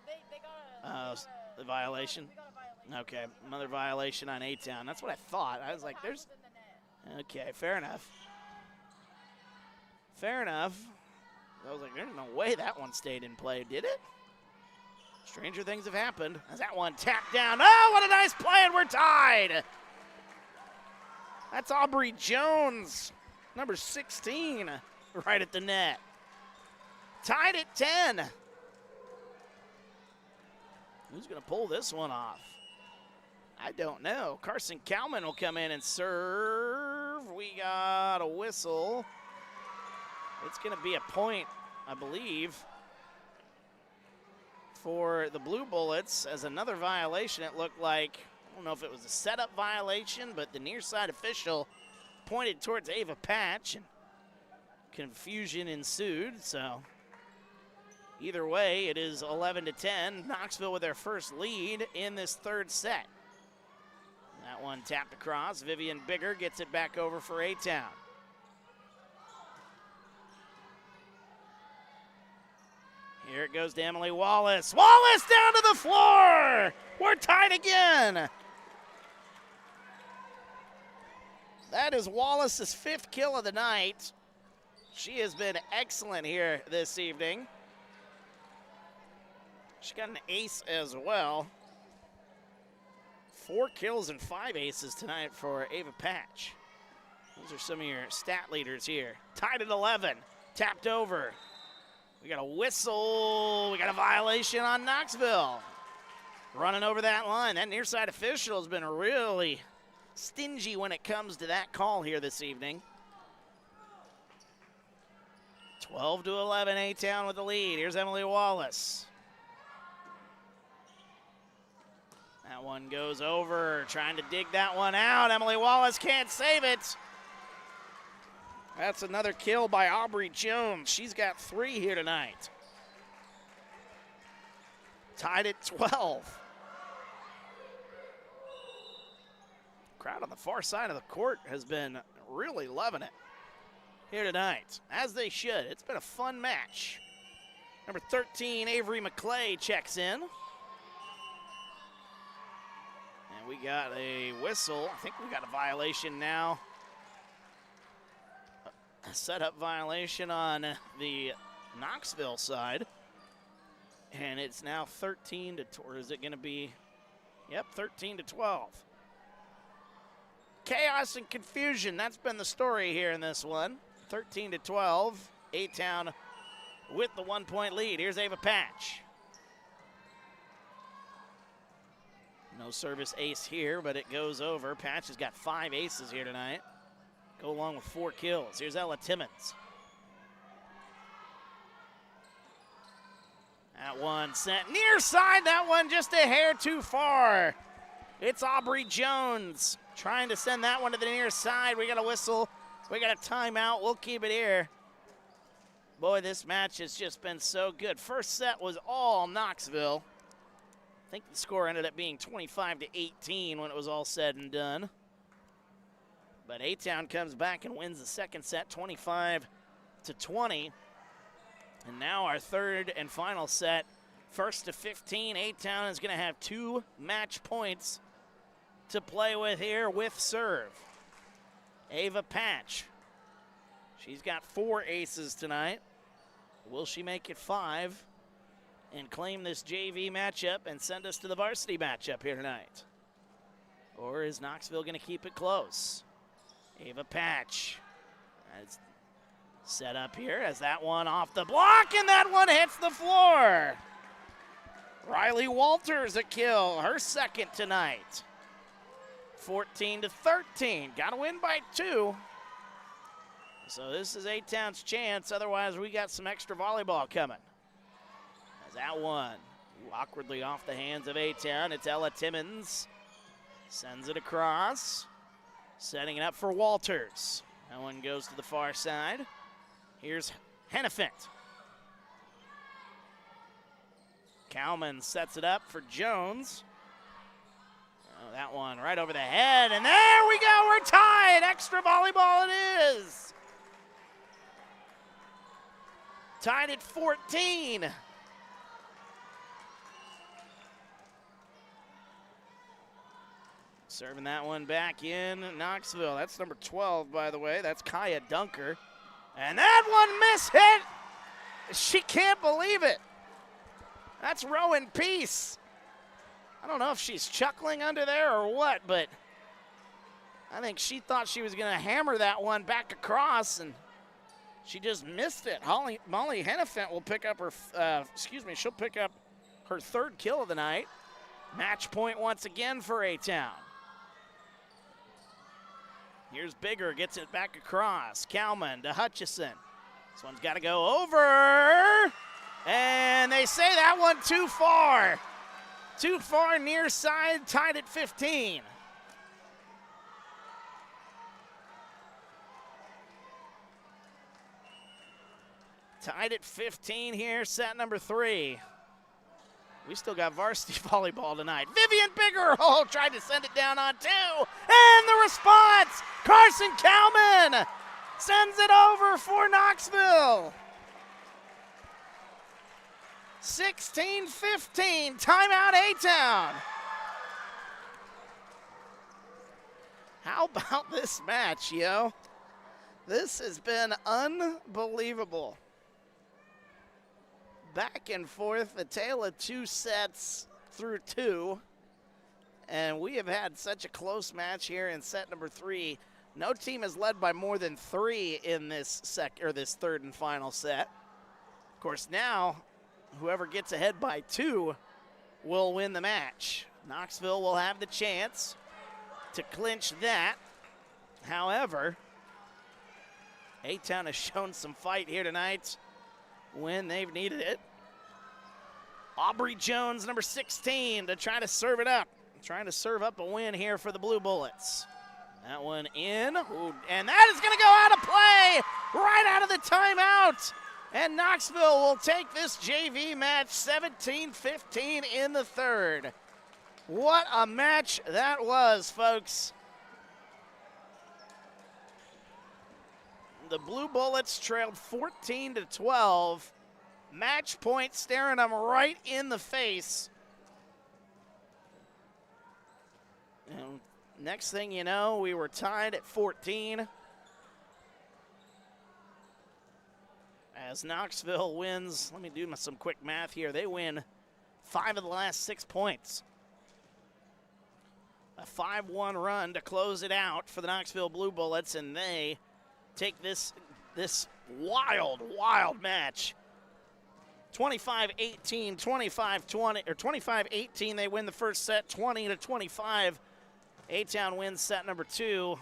They got the violation? They got a violation. Okay, another violation on A-Town. That's what I thought. I was like, there's. Okay, fair enough. Fair enough. I was like, there's no way that one stayed in play, did it? Stranger things have happened. As that one tapped down. Oh, what a nice play, and we're tied. That's Aubrey Jones, number 16, right at the net. Tied at 10. Who's going to pull this one off? I don't know. Carson Kalman will come in and serve. We got a whistle. It's going to be a point, I believe, for the Blue Bullets as another violation. It looked like, I don't know if it was a setup violation, but the near side official pointed towards Ava Patch, and confusion ensued. So either way, it is 11-10. Knoxville with their first lead in this third set. That one tapped across. Vivian Bigger gets it back over for A-Town. Here it goes to Emily Wallace. Wallace down to the floor. We're tied again. That is Wallace's 5th kill of the night. She has been excellent here this evening. She got an ace as well. 4 kills and 5 aces tonight for Ava Patch. Those are some of your stat leaders here. Tied at 11, tapped over. We got a whistle. We got a violation on Knoxville. Running over that line. That near side official has been really stingy when it comes to that call here this evening. 12-11, A-Town with the lead. Here's Emily Wallace. That one goes over, trying to dig that one out. Emily Wallace can't save it. That's another kill by Aubrey Jones. She's got 3 here tonight. Tied at 12. Crowd on the far side of the court has been really loving it here tonight, as they should. It's been a fun match. Number 13, Avery McClay checks in. And we got a whistle. I think we got a violation now. A setup violation on the Knoxville side. And it's now 13 to, or is it going to be, yep, 13 to 12. Chaos and confusion, that's been the story here in this one. 13 to 12, A-Town with the 1-point lead. Here's Ava Patch. No service ace here, but it goes over. Patch has got 5 aces here tonight. Go along with 4 kills. Here's Ella Timmons. That one sent near side. That one just a hair too far. It's Aubrey Jones trying to send that one to the near side. We got a whistle. We got a timeout. We'll keep it here. Boy, this match has just been so good. First set was all Knoxville. I think the score ended up being 25-18 when it was all said and done. But A-Town comes back and wins the second set, 25-20. And now our third and final set, 1st to 15. A-Town is going to have 2 match points to play with here with serve. Ava Patch. She's got 4 aces tonight. Will she make it 5 and claim this JV matchup and send us to the varsity matchup here tonight? Or is Knoxville going to keep it close? Ava Patch has set up here as that one off the block, and that one hits the floor. Riley Walters a kill, her second tonight. 14-13, got to win by 2. So this is A-Town's chance, otherwise we got some extra volleyball coming. As that one awkwardly off the hands of A-Town, it's Ella Timmons. Sends it across, setting it up for Walters. That one goes to the far side. Here's Hennefant. Kalman sets it up for Jones. Oh, that one right over the head, and there we go, we're tied. Extra volleyball it is. Tied at 14. Serving that one back in Knoxville. That's number 12, by the way. That's Kaya Dunker. And that one mishit. She can't believe it. That's Rowan Peace. I don't know if she's chuckling under there or what, but I think she thought she was going to hammer that one back across, and she just missed it. Molly Hennefant will pick up her, she'll pick up her 3rd kill of the night. Match point once again for A-Town. Here's Bigger, gets it back across. Kalman to Hutchison. This one's got to go over. And they say that one too far. Too far near side, tied at 15. Tied at 15 here, set number 3. We still got varsity volleyball tonight. Vivian Bigger, tried to send it down on 2. And the response, Carson Kalman sends it over for Knoxville. 16-15, timeout A-Town. How about this match, yo? This has been unbelievable. Back and forth, a tale of 2 sets through 2. And we have had such a close match here in set number 3. No team has led by more than 3 in this third and final set. Of course, now whoever gets ahead by 2 will win the match. Knoxville will have the chance to clinch that. However, A-Town has shown some fight here tonight when they've needed it. Aubrey Jones, number 16, to try to serve it up. Trying to serve up a win here for the Blue Bullets. That one in. Ooh, and that is going to go out of play right out of the timeout. And Knoxville will take this JV match 17-15 in the third. What a match that was, folks. The Blue Bullets trailed 14-12. Match point staring them right in the face. And next thing you know, we were tied at 14. As Knoxville wins, let me do some quick math here. They win 5 of the last 6 points. A 5-1 run to close it out for the Knoxville Blue Bullets, and they take this wild match. 25-18, 25-20, or 25-18, they win the first set, 20-25. A-Town wins set number 2.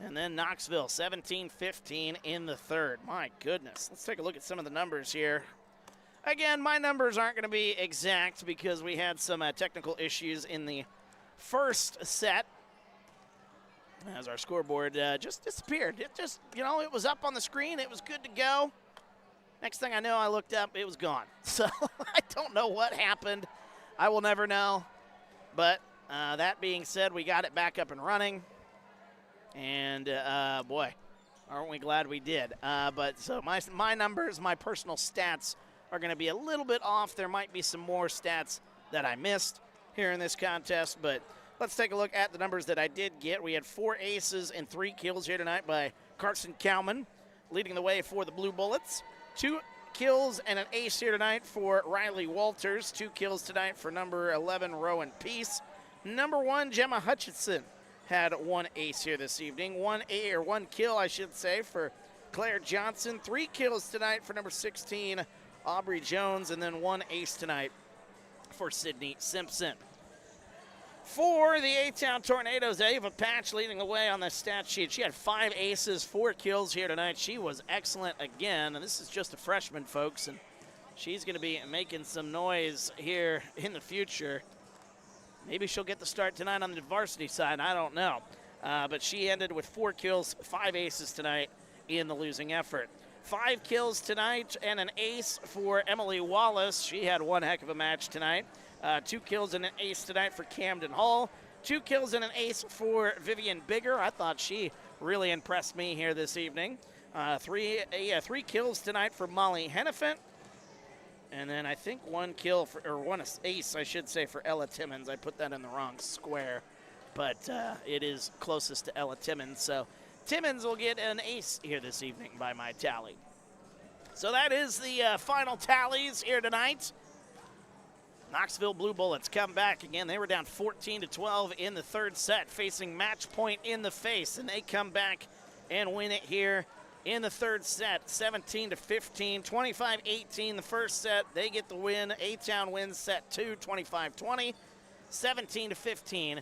And then Knoxville, 17-15 in the third. My goodness. Let's take a look at some of the numbers here. Again, my numbers aren't going to be exact because we had some technical issues in the first set. As our scoreboard just disappeared. It just, it was up on the screen. It was good to go. Next thing I know, I looked up. It was gone. So I don't know what happened. I will never know. But that being said, we got it back up and running. And, boy, aren't we glad we did. But so my numbers, my personal stats are going to be a little bit off. There might be some more stats that I missed here in this contest. But let's take a look at the numbers that I did get. We had 4 aces and 3 kills here tonight by Carson Cowman, leading the way for the Blue Bullets. 2 kills and an ace here tonight for Riley Walters. 2 kills tonight for number 11, Rowan Peace. Number 1, Gemma Hutchinson had 1 ace here this evening. 1 kill, I should say, for Claire Johnson. 3 kills tonight for number 16, Aubrey Jones, and then 1 ace tonight for Sydney Simpson. For the A-Town Tornadoes, Ava Patch leading the way on the stat sheet. She had 5 aces, 4 kills here tonight. She was excellent again, and this is just a freshman, folks, and she's going to be making some noise here in the future. Maybe she'll get the start tonight on the varsity side. I don't know. But she ended with 4 kills, 5 aces tonight in the losing effort. 5 kills tonight and an ace for Emily Wallace. She had one heck of a match tonight. 2 kills and an ace tonight for Camden Hall. 2 kills and an ace for Vivian Bigger. I thought she really impressed me here this evening. 3 kills tonight for Molly Hennefant. And then I think 1 kill or 1 ace, I should say, for Ella Timmons. I put that in the wrong square, but it is closest to Ella Timmons. So Timmons will get an ace here this evening by my tally. So that is the final tallies here tonight. Knoxville Blue Bullets come back again. They were down 14-12 in the third set, facing match point in the face, and they come back and win it here in the third set, 17-15, 25-18 the first set. They get the win. A-Town wins set 2, 25-20, 17-15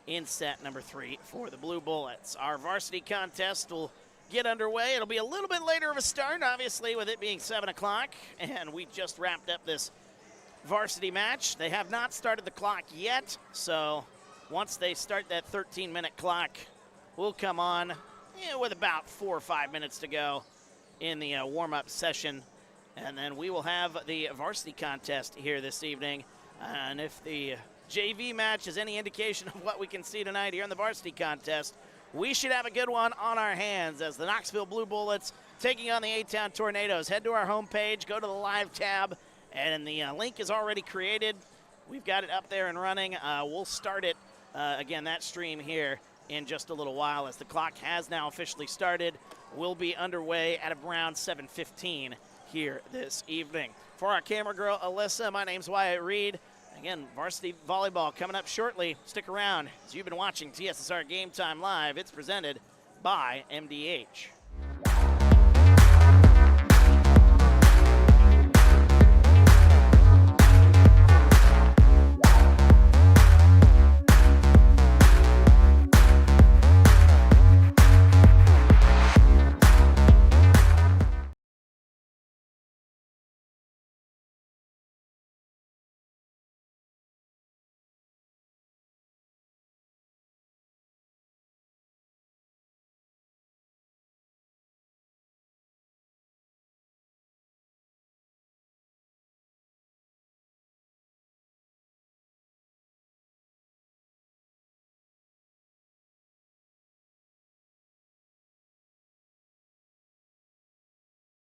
in set number 3 for the Blue Bullets. Our varsity contest will get underway. It'll be a little bit later of a start, obviously, with it being 7 o'clock, and we just wrapped up this varsity match. They have not started the clock yet, so once they start that 13-minute clock, we'll come on with about 4 or 5 minutes to go in the warm-up session, and then we will have the varsity contest here this evening. And if the JV match is any indication of what we can see tonight here in the varsity contest, we should have a good one on our hands as the Knoxville Blue Bullets taking on the A-Town Tornadoes. Head to our homepage, go to the live tab, and the link is already created. We've got it up there and running. We'll start it, again, that stream here in just a little while, as the clock has now officially started. We'll be underway at around 7:15 here this evening. For our camera girl, Alyssa, my name's Wyatt Reed. Again, varsity volleyball coming up shortly. Stick around as you've been watching TSSR Game Time Live. It's presented by MDH.